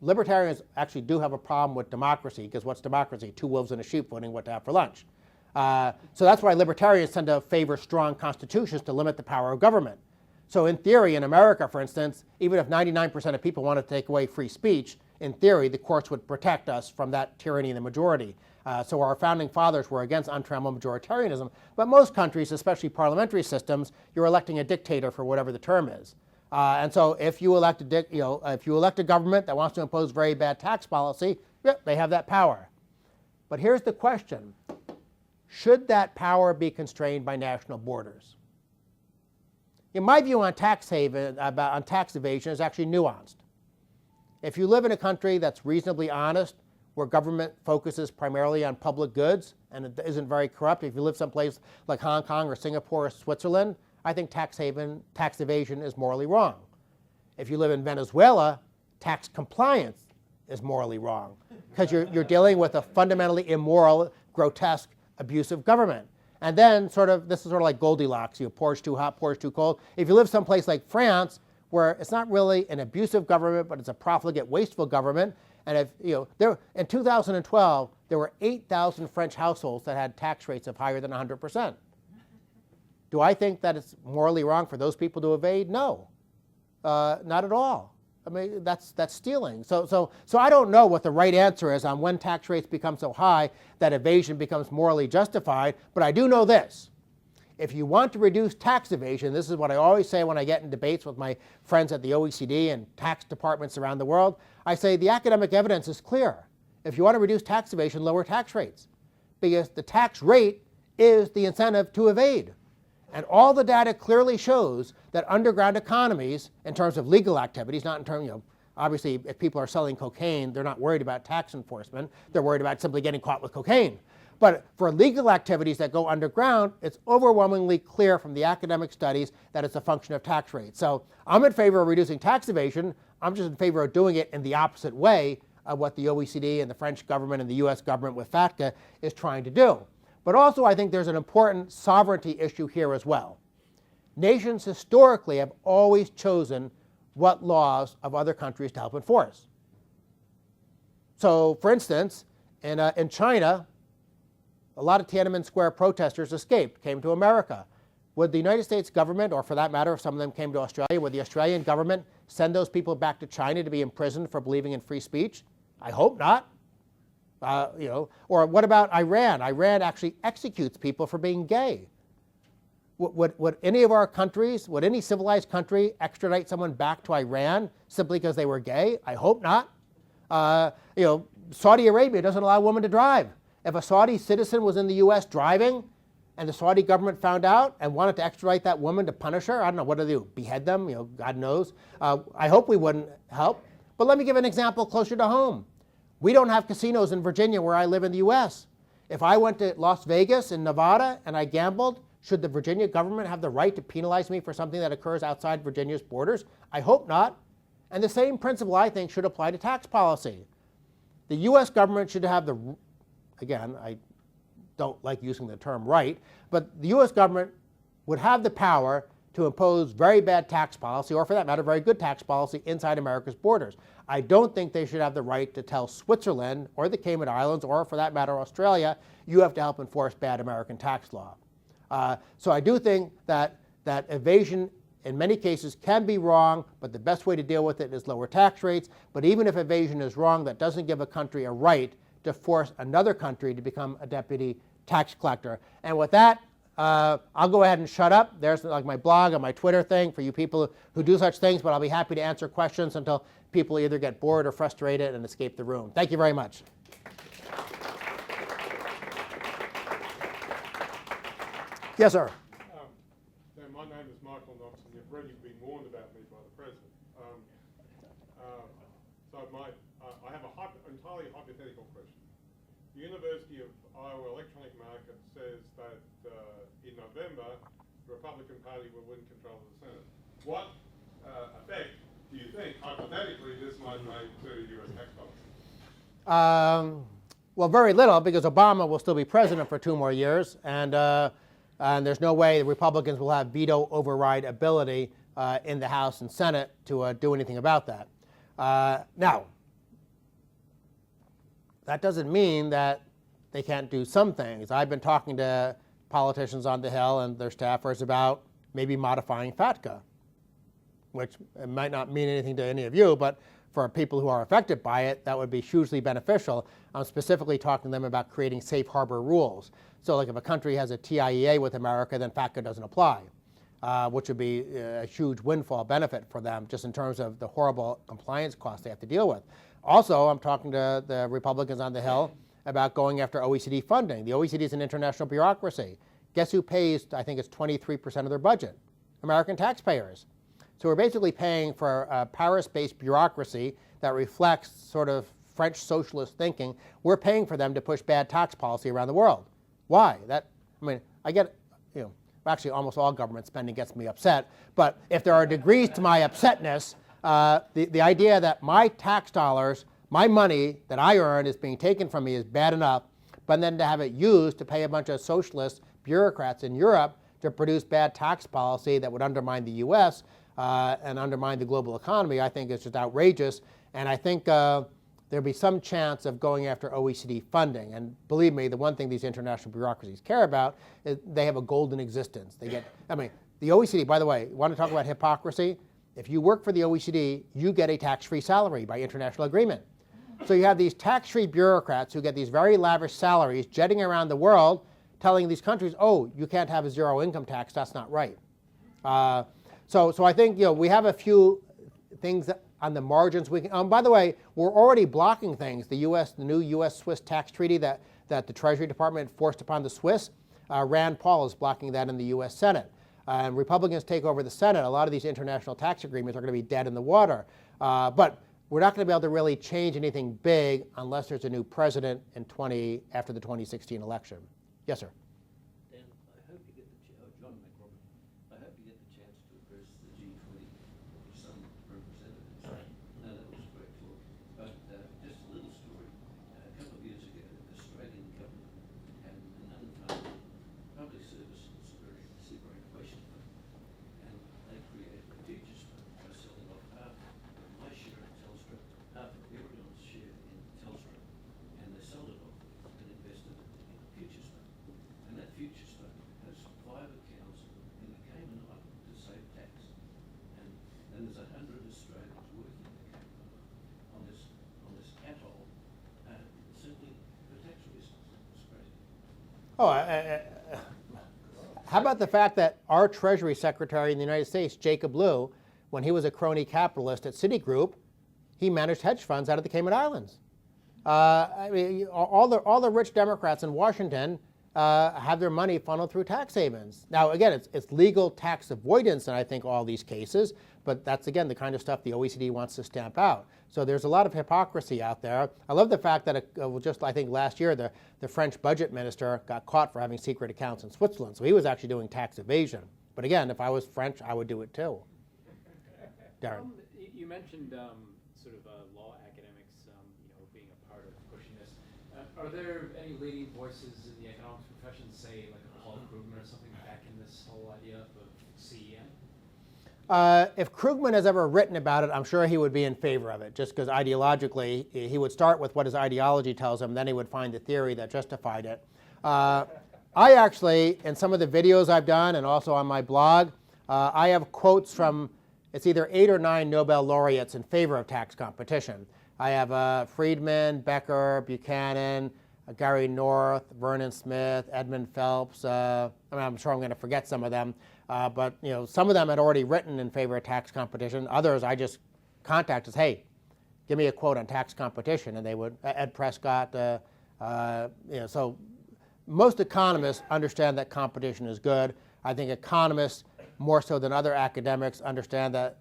libertarians actually do have a problem with democracy, because what's democracy? Two wolves in a sheep voting what to have for lunch. So that's why libertarians tend to favor strong constitutions to limit the power of government. So in theory, in America, for instance, even if 99% of people wanted to take away free speech, in theory, the courts would protect us from that tyranny in the majority. So our founding fathers were against untrammeled majoritarianism. But most countries, especially parliamentary systems, you're electing a dictator for whatever the term is. And so if you elect a government that wants to impose very bad tax policy, they have that power. But here's the question. Should that power be constrained by national borders? My view on tax evasion is actually nuanced. If you live in a country that's reasonably honest, where government focuses primarily on public goods and it isn't very corrupt, if you live someplace like Hong Kong or Singapore or Switzerland, I think tax evasion is morally wrong. If you live in Venezuela, tax compliance is morally wrong, because you're dealing with a fundamentally immoral, grotesque, abusive government. And then this is sort of like Goldilocks, porridge too hot, porridge too cold. If you live someplace like France, where it's not really an abusive government, but it's a profligate, wasteful government, and in 2012, there were 8,000 French households that had tax rates of higher than 100%. Do I think that it's morally wrong for those people to evade? No, not at all. I mean, that's stealing. So I don't know what the right answer is on when tax rates become so high that evasion becomes morally justified, but I do know this. If you want to reduce tax evasion, this is what I always say when I get in debates with my friends at the OECD and tax departments around the world, I say the academic evidence is clear. If you want to reduce tax evasion, lower tax rates, because the tax rate is the incentive to evade. And all the data clearly shows that underground economies, in terms of legal activities, not in terms, obviously if people are selling cocaine, they're not worried about tax enforcement. They're worried about simply getting caught with cocaine. But for legal activities that go underground, it's overwhelmingly clear from the academic studies that it's a function of tax rates. So I'm in favor of reducing tax evasion. I'm just in favor of doing it in the opposite way of what the OECD and the French government and the US government with FATCA is trying to do. But also I think there's an important sovereignty issue here as well. Nations historically have always chosen what laws of other countries to help enforce. So for instance, in China, a lot of Tiananmen Square protesters escaped, came to America. Would the United States government, or for that matter, if some of them came to Australia, would the Australian government send those people back to China to be imprisoned for believing in free speech? I hope not. Or what about Iran? Iran actually executes people for being gay. Would any of our countries, would any civilized country extradite someone back to Iran simply because they were gay? I hope not. Saudi Arabia doesn't allow women to drive. If a Saudi citizen was in the US driving and the Saudi government found out and wanted to extradite that woman to punish her, I don't know, what do they do? Behead them? God knows. I hope we wouldn't help. But let me give an example closer to home. We don't have casinos in Virginia where I live in the US. If I went to Las Vegas in Nevada and I gambled, should the Virginia government have the right to penalize me for something that occurs outside Virginia's borders? I hope not. And the same principle, I think, should apply to tax policy. The US government should have the, again, I don't like using the term right, but the US government would have the power to impose very bad tax policy, or for that matter, very good tax policy inside America's borders. I don't think they should have the right to tell Switzerland or the Cayman Islands, or for that matter, Australia, you have to help enforce bad American tax law. So I do think that evasion in many cases can be wrong, but the best way to deal with it is lower tax rates. But even if evasion is wrong, that doesn't give a country a right to force another country to become a deputy tax collector. And with that, I'll go ahead and shut up. There's like my blog and my Twitter thing for you people who do such things, but I'll be happy to answer questions until people either get bored or frustrated and escape the room. Thank you very much. Yes, sir. My name is Michael Knox, and you've already been warned about me by the President. I have an entirely hypothetical question. The University of Iowa Electronic Market says that in November, the Republican Party will win control of the Senate. What effect do you think, hypothetically, this might make to U.S. tax policy? Well, very little, because Obama will still be president for 2 more years, and there's no way the Republicans will have veto override ability in the House and Senate to do anything about that. Now, that doesn't mean that they can't do some things. I've been talking to politicians on the Hill and their staffers about maybe modifying FATCA, which it might not mean anything to any of you, but for people who are affected by it, that would be hugely beneficial. I'm specifically talking to them about creating safe harbor rules. So like if a country has a TIEA with America, then FATCA doesn't apply, which would be a huge windfall benefit for them just in terms of the horrible compliance costs they have to deal with. Also, I'm talking to the Republicans on the Hill about going after OECD funding. The OECD is an international bureaucracy. Guess who pays, I think it's 23% of their budget? American taxpayers. So we're basically paying for a Paris-based bureaucracy that reflects sort of French socialist thinking. We're paying for them to push bad tax policy around the world. Why? I get, actually almost all government spending gets me upset, but if there are degrees to my upsetness, the idea that my tax dollars, my money that I earn is being taken from me is bad enough, but then to have it used to pay a bunch of socialist bureaucrats in Europe to produce bad tax policy that would undermine the US and undermine the global economy, I think is just outrageous. And I think there'll be some chance of going after OECD funding. And believe me, the one thing these international bureaucracies care about is they have a golden existence. They get, the OECD, by the way, you want to talk about hypocrisy? If you work for the OECD, you get a tax-free salary by international agreement. So you have these tax-free bureaucrats who get these very lavish salaries jetting around the world telling these countries, oh, you can't have a zero income tax, that's not right. So I think we have a few things on the margins. We can, by the way, we're already blocking things. The new U.S.-Swiss tax treaty that the Treasury Department forced upon the Swiss, Rand Paul is blocking that in the U.S. Senate. And Republicans take over the Senate, a lot of these international tax agreements are going to be dead in the water. But we're not going to be able to really change anything big unless there's a new president after the 2016 election. Yes, sir. Dan, I hope you get John McRobin, I hope you get the chance to address the G20 with some representatives. Right. No, that was a great talk. But just a little story. A couple of years ago, the Australian government had an unfunded public services superannuation fund, and they created a futures fund by selling off half of my share in Telstra, half of everyone's share in Telstra, and they sold it off and invested it in a futures fund. And that futures fund has 5 accounts in the Cayman Islands to save tax. And then there's 100 Australians working in the Cayman Islands on this atoll, simply for tax reasons. It's crazy. Oh, how about the fact that our Treasury Secretary in the United States, Jacob Lew, when he was a crony capitalist at Citigroup, he managed hedge funds out of the Cayman Islands. I mean, all the rich Democrats in Washington have their money funneled through tax havens. Now, again, it's legal tax avoidance in, I think, all these cases, but that's, again, the kind of stuff the OECD wants to stamp out. So there's a lot of hypocrisy out there. I love the fact that just, I think, last year, the French budget minister got caught for having secret accounts in Switzerland. So he was actually doing tax evasion. But again, if I was French, I would do it too. Darren. You mentioned sort of law academics, being a part of pushing this. Are there any leading voices in the economics profession, say like Paul Krugman or something, back in this whole idea of CEN? If Krugman has ever written about it, I'm sure he would be in favor of it, just because ideologically, he would start with what his ideology tells him, then he would find the theory that justified it. I actually, in some of the videos I've done and also on my blog, I have quotes from, it's either 8 or 9 Nobel laureates in favor of tax competition. I have Friedman, Becker, Buchanan, Gary North, Vernon Smith, Edmund Phelps. I'm sure I'm going to forget some of them, but some of them had already written in favor of tax competition. Others I just contacted, hey, give me a quote on tax competition, and they would. Ed Prescott. So most economists understand that competition is good. I think economists, more so than other academics, understand that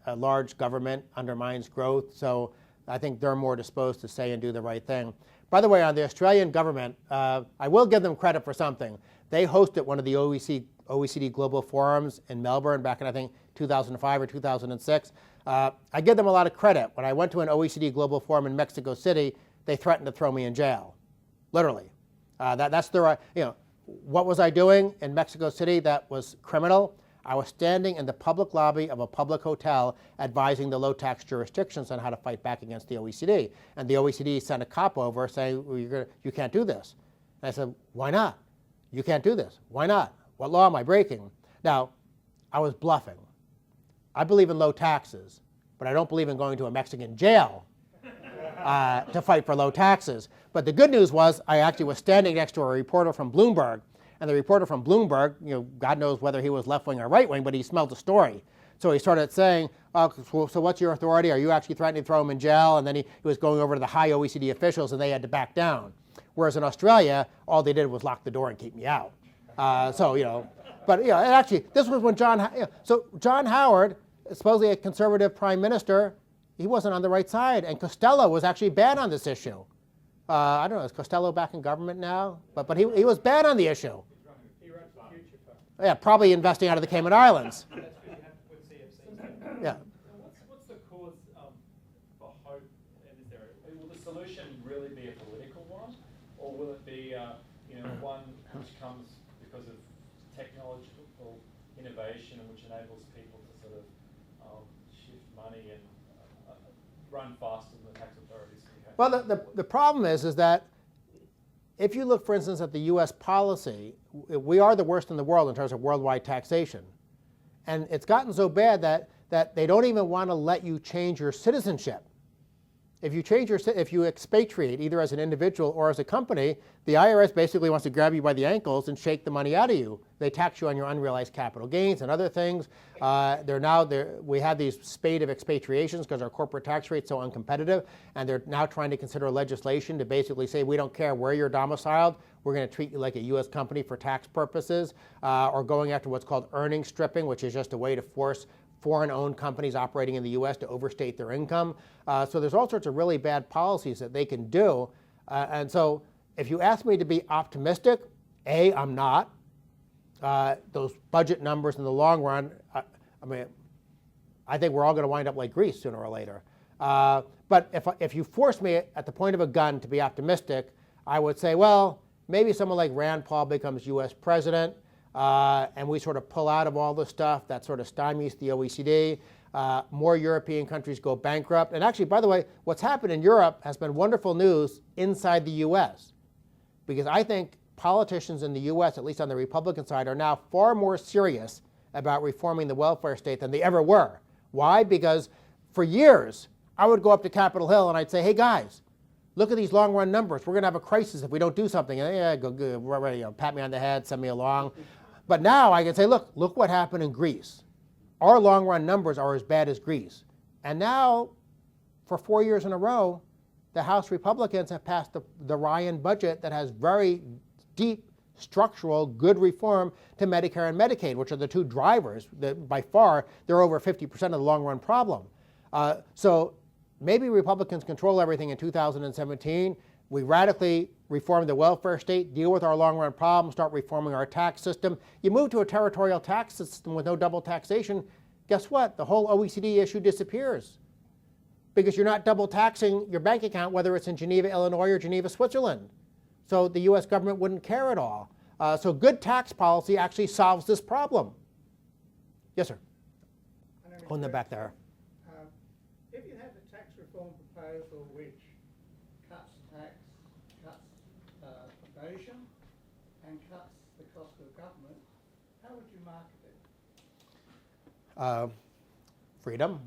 a large government undermines growth. So I think they're more disposed to say and do the right thing. By the way, on the Australian government, I will give them credit for something. They hosted one of the OECD Global Forums in Melbourne back in, I think, 2005 or 2006. I give them a lot of credit. When I went to an OECD Global Forum in Mexico City, they threatened to throw me in jail, literally. That's their, what was I doing in Mexico City that was criminal? I was standing in the public lobby of a public hotel advising the low-tax jurisdictions on how to fight back against the OECD. And the OECD sent a cop over saying, well, you can't do this. And I said, why not? You can't do this. Why not? What law am I breaking? Now, I was bluffing. I believe in low taxes, but I don't believe in going to a Mexican jail to fight for low taxes. But the good news was I actually was standing next to a reporter from Bloomberg. And the reporter from Bloomberg, God knows whether he was left-wing or right-wing, but he smelled the story. So he started saying, oh, so what's your authority? Are you actually threatening to throw him in jail? And then he was going over to the high OECD officials, and they had to back down. Whereas in Australia, all they did was lock the door and keep me out. But actually, this was when John Howard, supposedly a conservative prime minister, he wasn't on the right side. And Costello was actually bad on this issue. I don't know, is Costello back in government now? But he was bad on the issue. He runs the future fund. Yeah, probably investing out of the Cayman Islands. That's because you have to put CFCs. Yeah. What's the cause for hope? And will the solution really be a political one, or will it be one which comes because of technological innovation and which enables people to sort of shift money and run faster than the tax authorities? Well, the problem is that if you look, for instance, at the U.S. policy, we are the worst in the world in terms of worldwide taxation. And it's gotten so bad that they don't even want to let you change your citizenship. if you expatriate either as an individual or as a company, the IRS basically wants to grab you by the ankles and shake the money out of you. They tax you on your unrealized capital gains and other things. We have these spate of expatriations because our corporate tax rate's so uncompetitive, and they're now trying to consider legislation to basically say we don't care where you're domiciled, we're going to treat you like a U.S. company for tax purposes, or going after what's called earnings stripping, which is just a way to force foreign-owned companies operating in the U.S. to overstate their income. So there's all sorts of really bad policies that they can do. And so if you ask me to be optimistic, A, I'm not. Those budget numbers in the long run, I think we're all going to wind up like Greece sooner or later. But if you force me at the point of a gun to be optimistic, I would say, well, maybe someone like Rand Paul becomes U.S. president, and we sort of pull out of all the stuff that sort of stymies the OECD. More European countries go bankrupt. And actually, by the way, what's happened in Europe has been wonderful news inside the U.S. Because I think politicians in the U.S., at least on the Republican side, are now far more serious about reforming the welfare state than they ever were. Why? Because for years, I would go up to Capitol Hill and I'd say, hey guys, look at these long-run numbers. We're going to have a crisis if we don't do something. And yeah, go, pat me on the head, send me along. But now I can say, look what happened in Greece. Our long-run numbers are as bad as Greece. And now, for 4 years in a row, the House Republicans have passed the Ryan budget that has very deep, structural, good reform to Medicare and Medicaid, which are the two drivers that by far, they're over 50% of the long-run problem. So maybe Republicans control everything in 2017. We radically reform the welfare state, deal with our long-run problems, start reforming our tax system. You move to a territorial tax system with no double taxation, guess what? The whole OECD issue disappears because you're not double taxing your bank account, whether it's in Geneva, Illinois, or Geneva, Switzerland. So the US government wouldn't care at all. So good tax policy actually solves this problem. Yes, sir. On the back there. If you had a tax reform proposal which cuts tax, cuts probation, and cuts the cost of government, how would you market it? Freedom.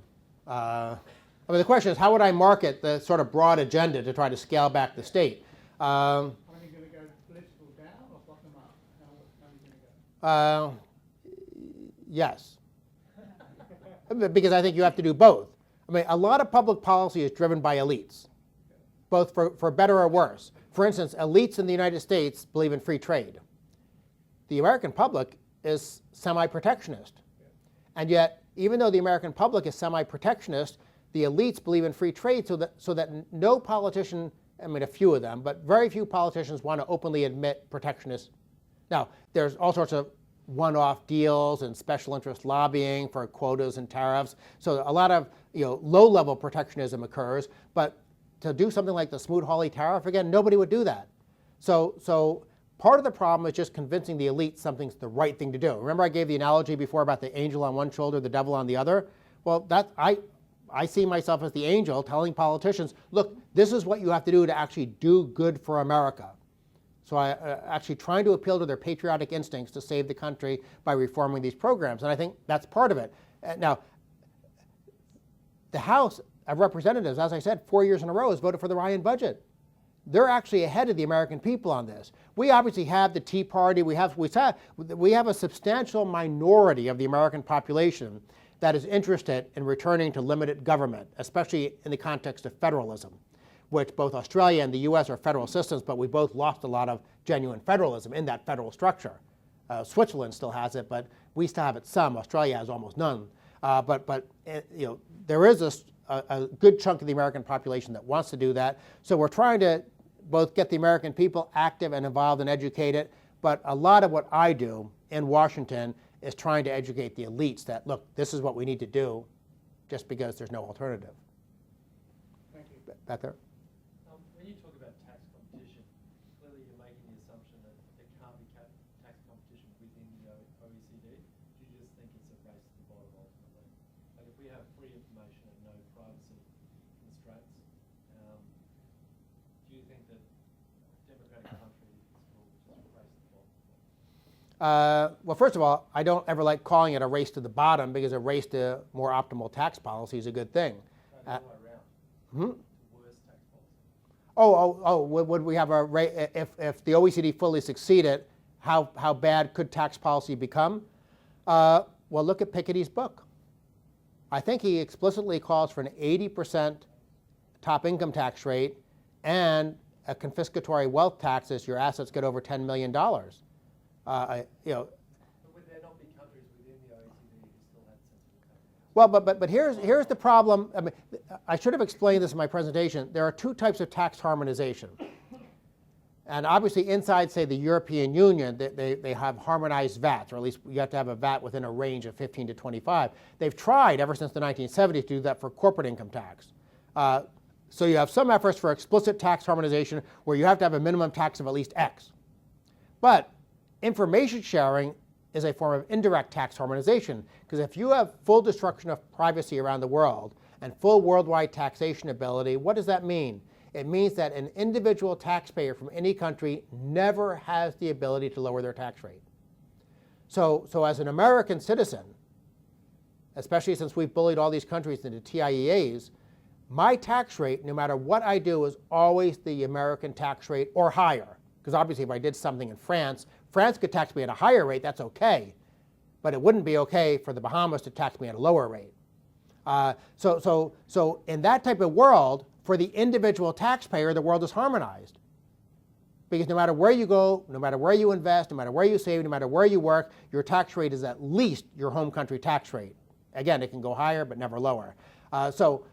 The question is, how would I market the sort of broad agenda to try to scale back the state? Are you going to go political down or bottom up? How are you going to go? Yes. Because I think you have to do both. A lot of public policy is driven by elites, both for better or worse. For instance, elites in the United States believe in free trade. The American public is semi-protectionist. And yet, even though the American public is semi-protectionist, the elites believe in free trade so that no politician, a few of them, but very few politicians want to openly admit protectionist. Now, there's all sorts of one-off deals and special interest lobbying for quotas and tariffs. So a lot of low-level protectionism occurs, but to do something like the Smoot-Hawley tariff, again, nobody would do that. So part of the problem is just convincing the elite something's the right thing to do. Remember I gave the analogy before about the angel on one shoulder, the devil on the other? Well, I see myself as the angel telling politicians, look, this is what you have to do to actually do good for America. So I actually trying to appeal to their patriotic instincts to save the country by reforming these programs. And I think that's part of it. Now, the House of Representatives, as I said, 4 years in a row has voted for the Ryan budget. They're actually ahead of the American people on this. We obviously have the Tea Party. We have a substantial minority of the American population that is interested in returning to limited government, especially in the context of federalism, which both Australia and the US are federal systems, but we both lost a lot of genuine federalism in that federal structure. Switzerland still has it, but we still have it some. Australia has almost none. But there is a good chunk of the American population that wants to do that. So we're trying to both get the American people active and involved and educated, but a lot of what I do in Washington is trying to educate the elites that, look, this is what we need to do just because there's no alternative. Thank you. Back there. When you talk about tax competition, clearly you're making the assumption that there can't be tax competition within the OECD. Do you just think it's a race to the bottom ultimately? Like if we have free information and no privacy constraints, do you think that democratic countries will just race to the bottom? Well, first of all, I don't ever like calling it a race to the bottom because a race to more optimal tax policy is a good thing. No, the other way around. Worse Would we have a rate if the OECD fully succeeded? How bad could tax policy become? Well, look at Piketty's book. I think he explicitly calls for an 80% top income tax rate and a confiscatory wealth tax as your assets get over $10 million. But would there not be countries within the OECD who still had sensible tax? Well, but here's the problem. I mean, I should have explained this in my presentation. There are two types of tax harmonization. And obviously inside, say, the European Union, they have harmonized VATs, or at least you have to have a VAT within a range of 15 to 25. They've tried ever since the 1970s to do that for corporate income tax. So you have some efforts for explicit tax harmonization where you have to have a minimum tax of at least X. But information sharing is a form of indirect tax harmonization, because if you have full destruction of privacy around the world and full worldwide taxation ability, what does that mean? It means that an individual taxpayer from any country never has the ability to lower their tax rate. So as an American citizen, especially since we've bullied all these countries into TIEAs, my tax rate, no matter what I do, is always the American tax rate or higher. Because obviously if I did something in France, France could tax me at a higher rate, that's okay. But it wouldn't be okay for the Bahamas to tax me at a lower rate. So in that type of world, for the individual taxpayer, the world is harmonized. Because no matter where you go, no matter where you invest, no matter where you save, no matter where you work, your tax rate is at least your home country tax rate. Again, it can go higher, but never lower. So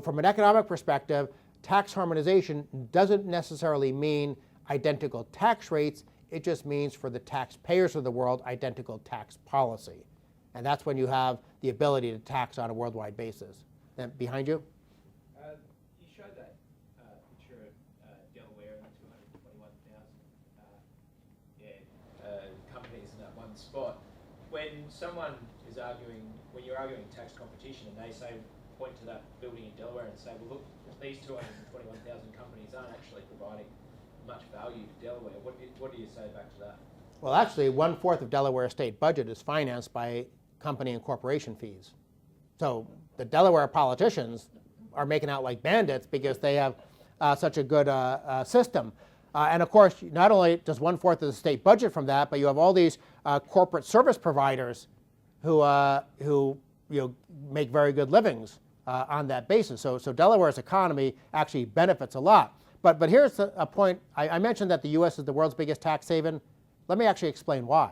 from an economic perspective, tax harmonization doesn't necessarily mean identical tax rates. It just means for the taxpayers of the world, identical tax policy. And that's when you have the ability to tax on a worldwide basis. Then behind you? You showed that picture of Delaware and 221,000 companies in that one spot. When someone is arguing, when you're arguing tax competition and they say, point to that building in Delaware and say, well, look, these 221,000 companies aren't actually providing much value to Delaware. What do you say back to that? Well, actually, 1/4 of Delaware state budget is financed by company and corporation fees. So the Delaware politicians are making out like bandits because they have such a good system. And of course, not only does 1/4 of the state budget from that, but you have all these corporate service providers who make very good livings on that basis. So Delaware's economy actually benefits a lot. But here's a point. I mentioned that the U.S. is the world's biggest tax haven. Let me actually explain why.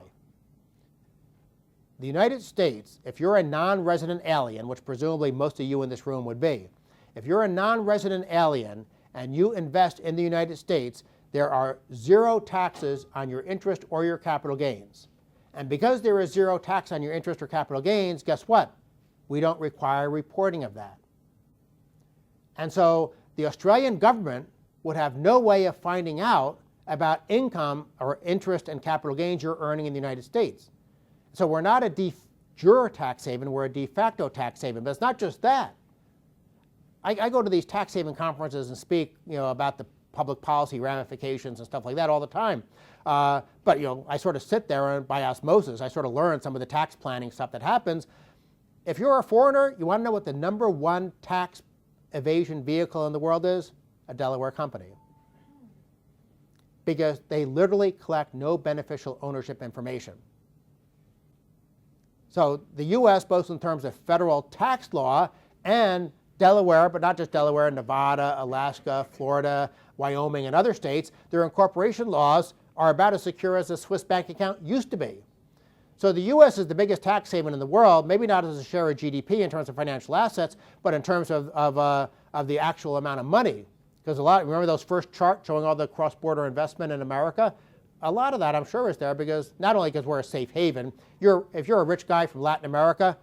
The United States, if you're a non-resident alien, which presumably most of you in this room would be, if you're a non-resident alien and you invest in the United States, there are 0 taxes on your interest or your capital gains. And because there is 0 tax on your interest or capital gains, guess what? We don't require reporting of that. And so the Australian government would have no way of finding out about income or interest and capital gains you're earning in the United States. So we're not a de jure tax haven, we're a de facto tax haven. But it's not just that. I go to these tax haven conferences and speak about the public policy ramifications and stuff like that all the time. But I sort of sit there and by osmosis, I sort of learn some of the tax planning stuff that happens. If you're a foreigner, you want to know what the #1 tax evasion vehicle in the world is? A Delaware company. Because they literally collect no beneficial ownership information. So the U.S., both in terms of federal tax law and Delaware, but not just Delaware, Nevada, Alaska, Florida, Wyoming, and other states, their incorporation laws are about as secure as a Swiss bank account used to be. So the U.S. is the biggest tax haven in the world, maybe not as a share of GDP in terms of financial assets, but in terms of the actual amount of money. Because remember those first charts showing all the cross-border investment in America? A lot of that, I'm sure, is there because not only because we're a safe haven. If you're a rich guy from Latin America,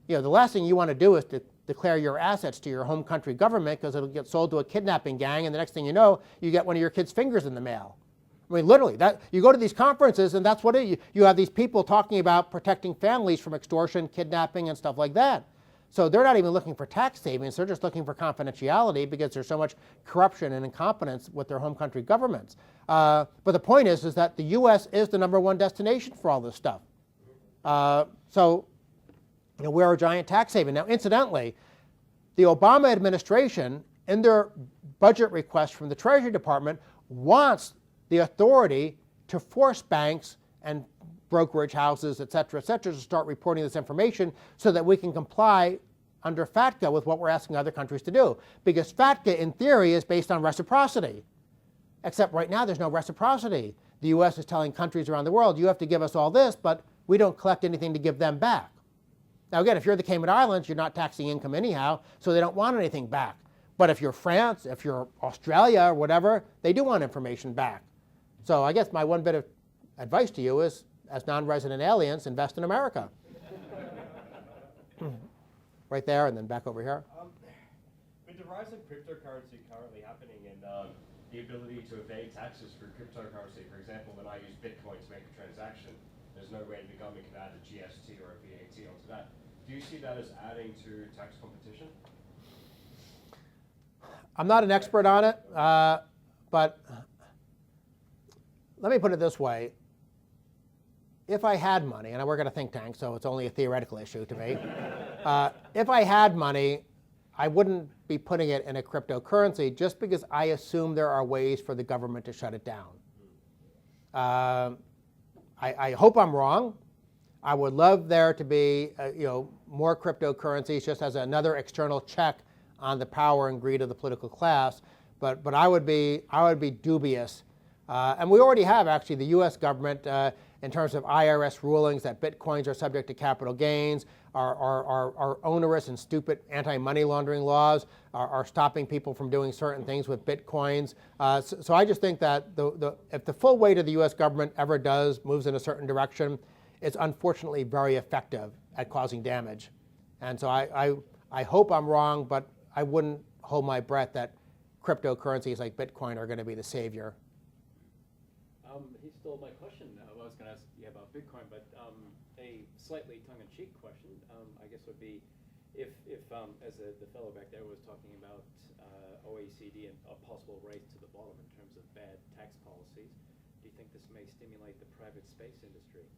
the last thing you want to do is to declare your assets to your home country government because it'll get sold to a kidnapping gang, and the next thing you know, you get one of your kids' fingers in the mail. I mean, literally, you go to these conferences, and that's what you have these people talking about protecting families from extortion, kidnapping, and stuff like that. So they're not even looking for tax savings, they're just looking for confidentiality because there's so much corruption and incompetence with their home country governments. But the point is that the U.S. is the #1 destination for all this stuff. So we're a giant tax haven. Now, incidentally, the Obama administration, in their budget request from the Treasury Department wants the authority to force banks and brokerage houses, et cetera, to start reporting this information so that we can comply under FATCA with what we're asking other countries to do. Because FATCA, in theory, is based on reciprocity. Except right now, there's no reciprocity. The U.S. is telling countries around the world, you have to give us all this, but we don't collect anything to give them back. Now, again, if you're the Cayman Islands, you're not taxing income anyhow, so they don't want anything back. But if you're France, if you're Australia or whatever, they do want information back. So I guess my one bit of advice to you is, as non-resident aliens, invest in America. Right there, and then back over here. With the rise of cryptocurrency currently happening and the ability to evade taxes through cryptocurrency, for example, when I use Bitcoin to make a transaction, there's no way the government can add a GST or a VAT onto that. Do you see that as adding to tax competition? I'm not an expert on it, but let me put it this way. If I had money, and I work at a think tank, so it's only a theoretical issue to me. If I had money, I wouldn't be putting it in a cryptocurrency just because I assume there are ways for the government to shut it down. I hope I'm wrong. I would love there to be more cryptocurrencies just as another external check on the power and greed of the political class. But I would be dubious. And we already have actually the U.S. government in terms of IRS rulings that bitcoins are subject to capital gains. Our onerous and stupid anti-money laundering laws are stopping people from doing certain things with bitcoins. So I just think that if the full weight of the U.S. government ever moves in a certain direction, it's unfortunately very effective at causing damage. And so I hope I'm wrong, but I wouldn't hold my breath that cryptocurrencies like Bitcoin are going to be the savior. He stole my question. I was going to ask you about Bitcoin, but a slightly tongue-in-cheek question, I guess, would be if as the fellow back there was talking about OECD and a possible race to the bottom in terms of bad tax policies, do you think this may stimulate the private space industry?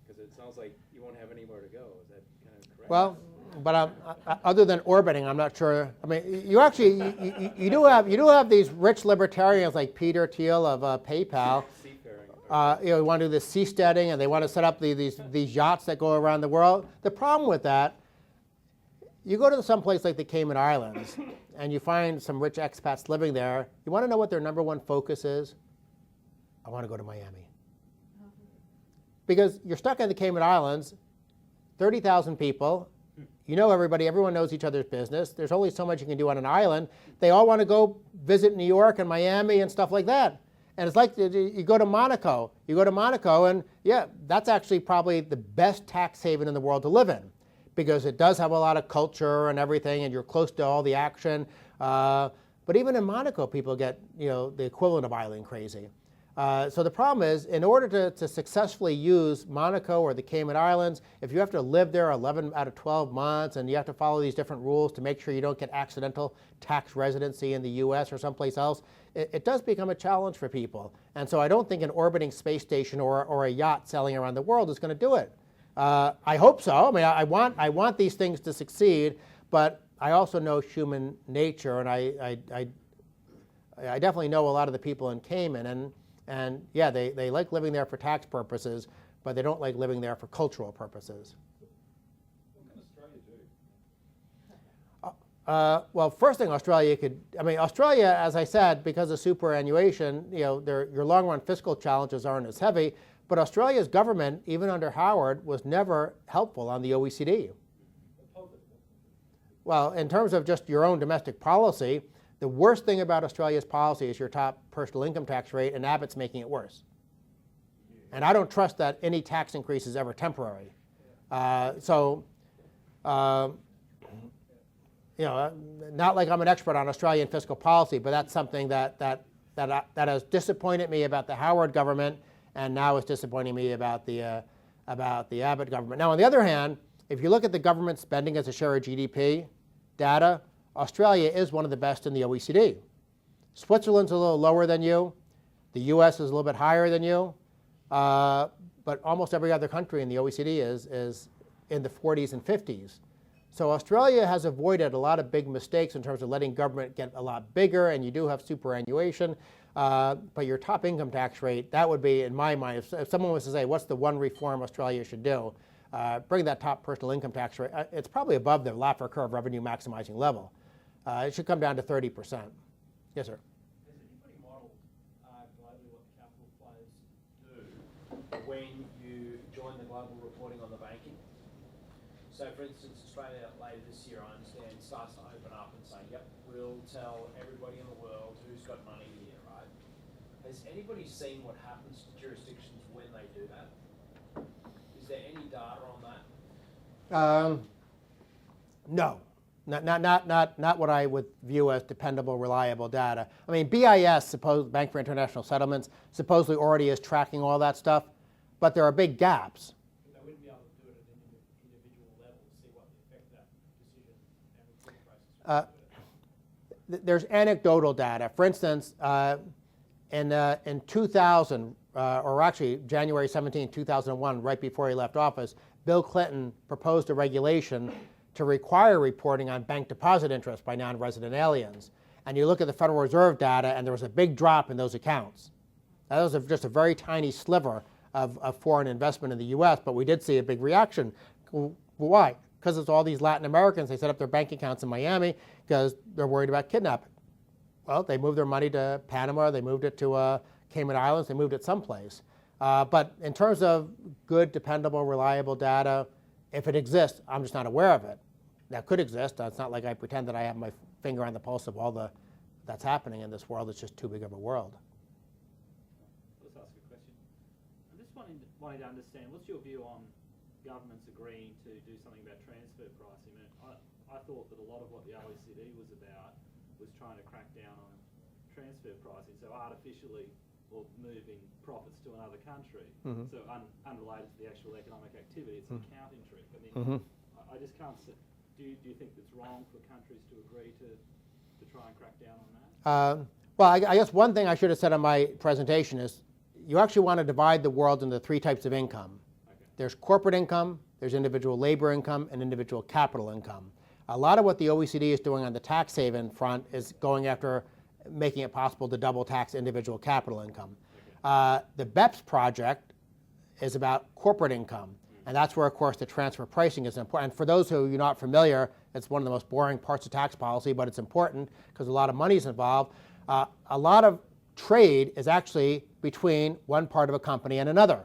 Because it sounds like you won't have anywhere to go. Is that kind of correct? Well, but other than orbiting, I'm not sure. I mean, you do have these rich libertarians like Peter Thiel of PayPal. Want to do this seasteading, and they want to set up these yachts that go around the world. The problem with that, you go to some place like the Cayman Islands, and you find some rich expats living there. You want to know what their number one focus is? I want to go to Miami. Because you're stuck in the Cayman Islands, 30,000 people, you know everybody, everyone knows each other's business. There's only so much you can do on an island. They all want to go visit New York and Miami and stuff like that. And it's like you go to Monaco. You go to Monaco, and yeah, that's actually probably the best tax haven in the world to live in, because it does have a lot of culture and everything, and you're close to all the action. But even in Monaco, people get the equivalent of island crazy. So the problem is, in order to successfully use Monaco or the Cayman Islands, if you have to live there 11 out of 12 months and you have to follow these different rules to make sure you don't get accidental tax residency in the US or someplace else, it does become a challenge for people. And so I don't think an orbiting space station or a yacht sailing around the world is going to do it. I hope so. I mean, I want these things to succeed, but I also know human nature, and I definitely know a lot of the people in Cayman, and yeah, they like living there for tax purposes, but they don't like living there for cultural purposes. What can Australia do? Well, first thing Australia, as I said, because of superannuation, your long-run fiscal challenges aren't as heavy, but Australia's government, even under Howard, was never helpful on the OECD. Well, in terms of just your own domestic policy, the worst thing about Australia's policy is your top personal income tax rate, and Abbott's making it worse. And I don't trust that any tax increase is ever temporary. Not like I'm an expert on Australian fiscal policy, but that's something that has disappointed me about the Howard government, and now is disappointing me about the Abbott government. Now, on the other hand, if you look at the government spending as a share of GDP data, Australia is one of the best in the OECD. Switzerland's a little lower than you. The US is a little bit higher than you. But almost every other country in the OECD is in the 40s and 50s. So Australia has avoided a lot of big mistakes in terms of letting government get a lot bigger, and you do have superannuation. But your top income tax rate, that would be, in my mind, if someone was to say, what's the one reform Australia should do, bring that top personal income tax rate, it's probably above the Laffer curve revenue maximizing level. It should come down to 30%. Yes, sir. Has anybody modelled globally what the capital flows do when you join the global reporting on the banking? So, for instance, Australia later this year, I understand, starts to open up and say, yep, we'll tell everybody in the world who's got money here, right? Has anybody seen what happens to jurisdictions when they do that? Is there any data on that? No. Not what I would view as dependable, reliable data. I mean, BIS, Bank for International Settlements, supposedly already is tracking all that stuff, but there are big gaps. They wouldn't be able to do it at an individual level to see what the effect that decision and reporting process would do. There's anecdotal data. For instance, in 2000, or actually January 17, 2001, right before he left office, Bill Clinton proposed a regulation to require reporting on bank deposit interest by non-resident aliens. And you look at the Federal Reserve data, and there was a big drop in those accounts. That was just a very tiny sliver of foreign investment in the US, but we did see a big reaction. Why? Because it's all these Latin Americans. They set up their bank accounts in Miami because they're worried about kidnapping. Well, they moved their money to Panama, they moved it to Cayman Islands, they moved it someplace. But in terms of good, dependable, reliable data, if it exists, I'm just not aware of it. That could exist. It's not like I pretend that I have my finger on the pulse of all that's happening in this world. It's just too big of a world. Let's ask a question. I'm just wanting to understand, what's your view on governments agreeing to do something about transfer pricing? I thought that a lot of what the OECD was about was trying to crack down on transfer pricing, so artificially or moving profits to another country. Mm-hmm. So unrelated to the actual economic activity, it's an accounting trick. I mean, I just can't see. Do you think it's wrong for countries to agree to try and crack down on that? Well, I guess one thing I should have said on my presentation is you actually want to divide the world into three types of income. Okay. There's corporate income, there's individual labor income, and individual capital income. A lot of what the OECD is doing on the tax haven front is going after making it possible to double tax individual capital income. The BEPS project is about corporate income, and that's where, of course, the transfer pricing is important. And for those who are not familiar, it's one of the most boring parts of tax policy, but it's important because a lot of money is involved. A lot of trade is actually between one part of a company and another.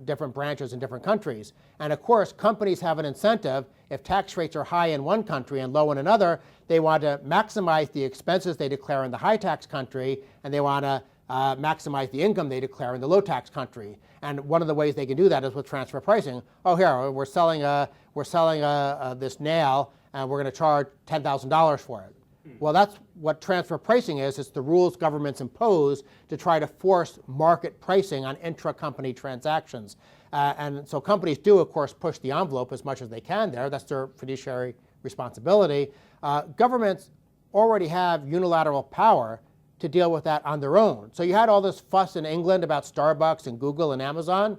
Different branches in different countries. And of course, companies have an incentive. If tax rates are high in one country and low in another, they want to maximize the expenses they declare in the high tax country, and they want to maximize the income they declare in the low tax country. And one of the ways they can do that is with transfer pricing. Oh, here, we're selling this nail, and we're going to charge $10,000 for it. Well, that's what transfer pricing is. It's the rules governments impose to try to force market pricing on intra-company transactions. And so companies do, of course, push the envelope as much as they can there. That's their fiduciary responsibility. Governments already have unilateral power to deal with that on their own. So you had all this fuss in England about Starbucks and Google and Amazon,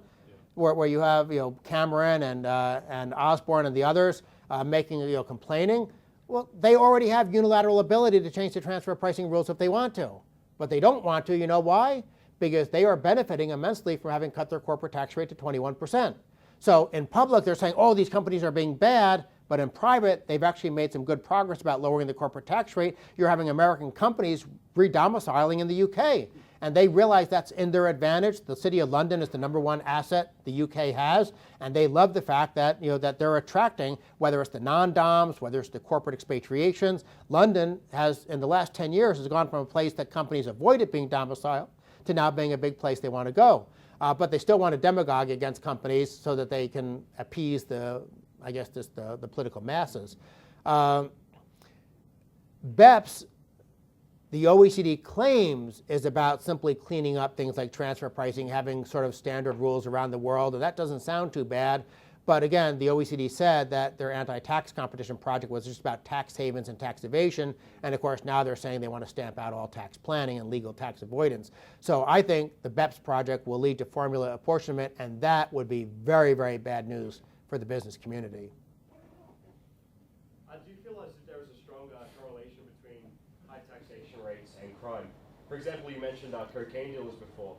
where you have Cameron and Osborne and the others making complaining. Well, they already have unilateral ability to change the transfer pricing rules if they want to. But they don't want to. You know why? Because they are benefiting immensely from having cut their corporate tax rate to 21%. So in public, they're saying, oh, these companies are being bad. But in private, they've actually made some good progress about lowering the corporate tax rate. You're having American companies re-domiciling in the UK. And they realize that's in their advantage. The City of London is the #1 asset the UK has. And they love the fact that, that they're attracting, whether it's the non-doms, whether it's the corporate expatriations. London has, in the last 10 years, has gone from a place that companies avoided being domiciled to now being a big place they want to go. But they still want to demagogue against companies so that they can appease the political masses. BEPS, the OECD claims, is about simply cleaning up things like transfer pricing, having sort of standard rules around the world, and that doesn't sound too bad. But again, the OECD said that their anti-tax competition project was just about tax havens and tax evasion, and of course now they're saying they want to stamp out all tax planning and legal tax avoidance. So I think the BEPS project will lead to formula apportionment, and that would be very, very bad news for the business community. taxation rates and crime. For example, you mentioned cocaine dealers before.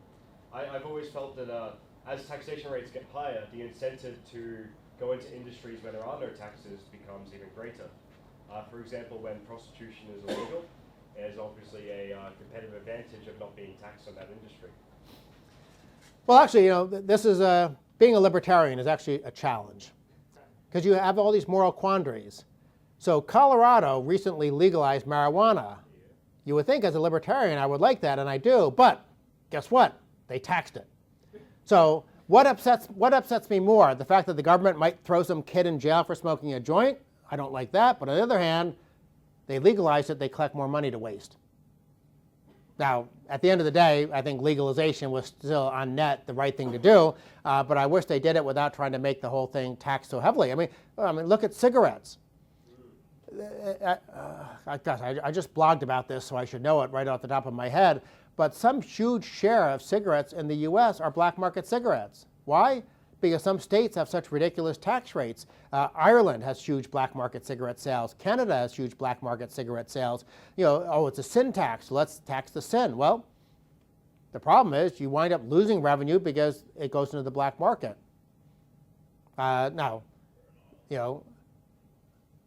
I've always felt that as taxation rates get higher, the incentive to go into industries where there are no taxes becomes even greater. For example, when prostitution is illegal, there's obviously a competitive advantage of not being taxed on that industry. Well, actually, this is being a libertarian is actually a challenge because you have all these moral quandaries. So Colorado recently legalized marijuana. You would think as a libertarian I would like that, and I do, but guess what? They taxed it. So what upsets me more? The fact that the government might throw some kid in jail for smoking a joint? I don't like that, but on the other hand, they legalized it, they collect more money to waste. Now, at the end of the day, I think legalization was still on net the right thing to do, but I wish they did it without trying to make the whole thing taxed so heavily. I mean, look at cigarettes. I just blogged about this, so I should know it right off the top of my head, but some huge share of cigarettes in the US are black market cigarettes. Why? Because some states have such ridiculous tax rates. Ireland has huge black market cigarette sales. Canada has huge black market cigarette sales. It's a sin tax, so let's tax the sin. Well, the problem is you wind up losing revenue because it goes into the black market. Now,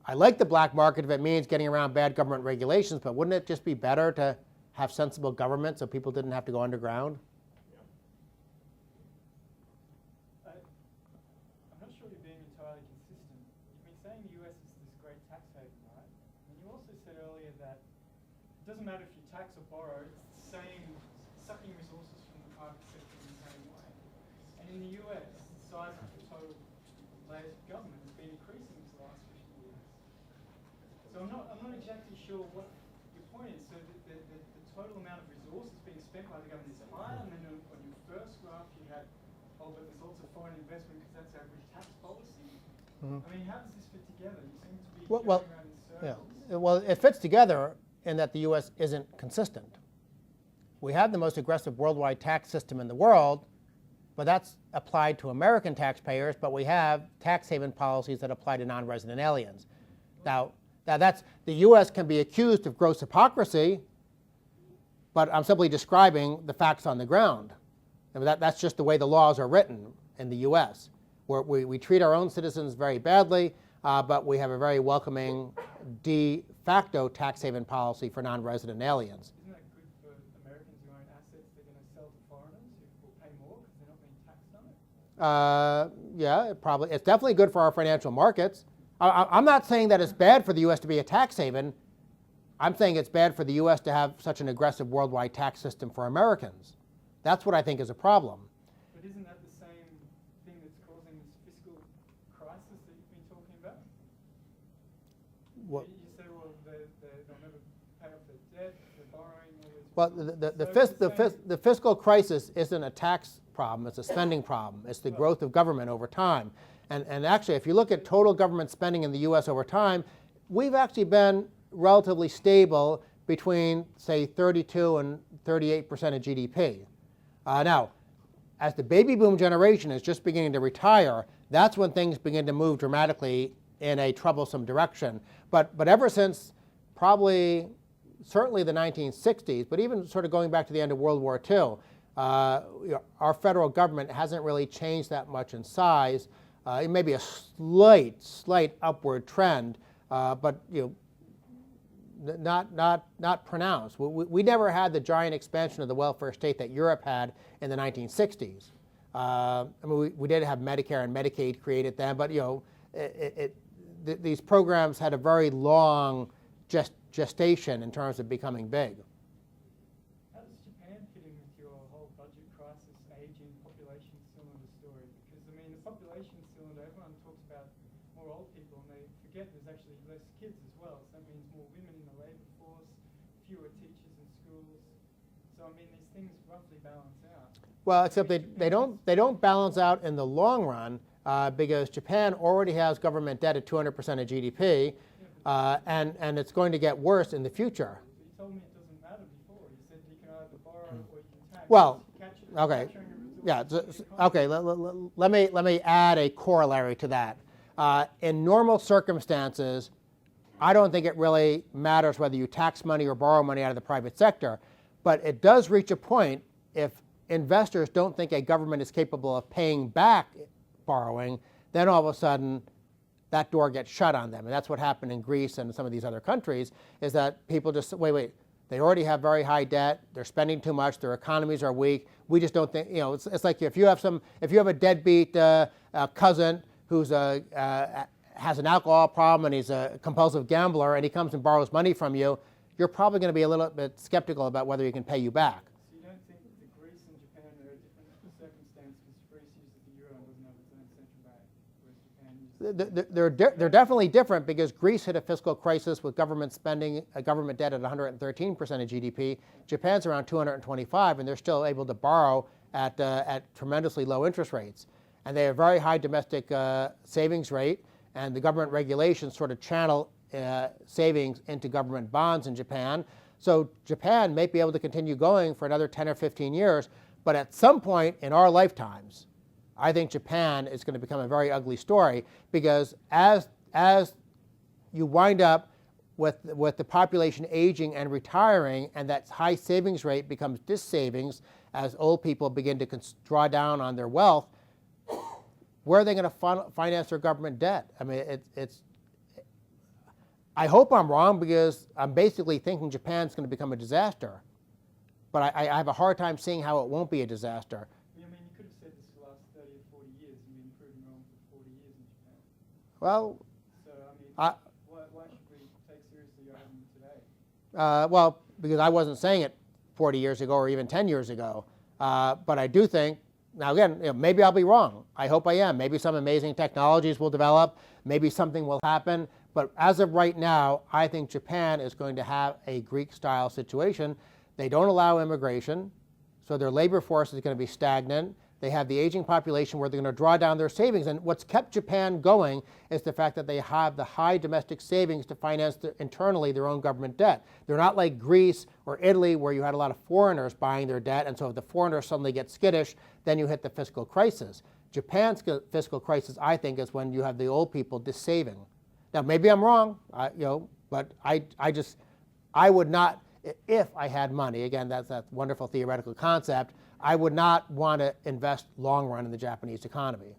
I like the black market if it means getting around bad government regulations, but wouldn't it just be better to have sensible government so people didn't have to go underground? I'm not sure you're being entirely consistent. You've been saying the US is this great tax haven, right? And you also said earlier that it doesn't matter if you tax or borrow, it's the same, sucking resources from the private sector in the same way. And in the US, the size of the total layers of government has been increasing for the last 50 years. So I'm not exactly sure what your point is. So the total amount of resources being spent by the government is higher, and then on your first graph you had, but there's also foreign investment because that's average tax policy. I mean, how does this fit together? You seem to be going around in circles. Yeah. Well, it fits together in that the U.S. isn't consistent. We have the most aggressive worldwide tax system in the world, but that's applied to American taxpayers, but we have tax haven policies that apply to non-resident aliens. Now that's, the U.S. can be accused of gross hypocrisy, but I'm simply describing the facts on the ground. I mean, that's just the way the laws are written in the U.S., where we treat our own citizens very badly, but we have a very welcoming de facto tax haven policy for non-resident aliens. Isn't that good for Americans who own assets they're going to sell to foreigners who will pay more because they're not being taxed on it? Yeah, it's definitely good for our financial markets. I'm not saying that it's bad for the U.S. to be a tax haven. I'm saying it's bad for the U.S. to have such an aggressive worldwide tax system for Americans. That's what I think is a problem. But isn't that the same thing that's causing this fiscal crisis that you've been talking about? What? You say, well, they'll never pay off their debt, they're borrowing all this. Well, the fiscal crisis isn't a tax problem, it's a spending problem. It's the growth of government over time. And actually, if you look at total government spending in the U.S. over time, we've actually been relatively stable between, say, 32 and 38% of GDP. Now, as the baby boom generation is just beginning to retire, that's when things begin to move dramatically in a troublesome direction. But ever since certainly the 1960s, but even sort of going back to the end of World War II, our federal government hasn't really changed that much in size. It may be a slight upward trend, but not pronounced. We never had the giant expansion of the welfare state that Europe had in the 1960s. I mean, we did have Medicare and Medicaid created then, but these programs had a very long gestation in terms of becoming big. How does Japan fit in with your whole budget crisis, aging, population cylinder story? Because I mean, the population cylinder, everyone talks about more old people, and they forget there's actually less kids as well. So that means more women in the labor force, fewer teachers in schools. So I mean, these things roughly balance out. Well, except they don't balance out in the long run because Japan already has government debt at 200% of GDP, and it's going to get worse in the future. So you told me it doesn't matter before. You said you can either borrow or you can tax. Well, okay, yeah, okay. Let me add a corollary to that. In normal circumstances, I don't think it really matters whether you tax money or borrow money out of the private sector. But it does reach a point if investors don't think a government is capable of paying back borrowing, then all of a sudden that door gets shut on them. And that's what happened in Greece and some of these other countries, is that people just, wait, they already have very high debt, they're spending too much, their economies are weak, we just don't think, it's like if you have a deadbeat cousin who's has an alcohol problem and he's a compulsive gambler and he comes and borrows money from you, you're probably going to be a little bit skeptical about whether he can pay you back. So you don't think that Greece and Japan are a different circumstance because Greece uses the euro and doesn't have its own central bank, whereas Japan uses They're definitely different because Greece hit a fiscal crisis with government spending, government debt at 113% of GDP. Japan's around 225, and they're still able to borrow at tremendously low interest rates. And they have a very high domestic savings rate, and the government regulations sort of channel savings into government bonds in Japan. So Japan may be able to continue going for another 10 or 15 years, but at some point in our lifetimes, I think Japan is going to become a very ugly story because as you wind up with the population aging and retiring, and that high savings rate becomes dissavings as old people begin to draw down on their wealth, where are they going to finance their government debt? I mean, I hope I'm wrong because I'm basically thinking Japan's going to become a disaster. But I have a hard time seeing how it won't be a disaster. I mean, you could have said this for the last 30 or 40 years and been proven wrong for 40 years in Japan. Well, So, I mean, why should we take seriously your argument today? well, because I wasn't saying it 40 years ago or even 10 years ago. But I do think, now again, maybe I'll be wrong. I hope I am. Maybe some amazing technologies will develop. Maybe something will happen. But as of right now, I think Japan is going to have a Greek-style situation. They don't allow immigration, so their labor force is going to be stagnant. They have the aging population where they're going to draw down their savings. And what's kept Japan going is the fact that they have the high domestic savings to finance internally their own government debt. They're not like Greece or Italy where you had a lot of foreigners buying their debt, and so if the foreigners suddenly get skittish, then you hit the fiscal crisis. Japan's fiscal crisis, I think, is when you have the old people dissaving. Now, maybe I'm wrong, but I would not, if I had money, again, that's that wonderful theoretical concept, I would not want to invest long run in the Japanese economy.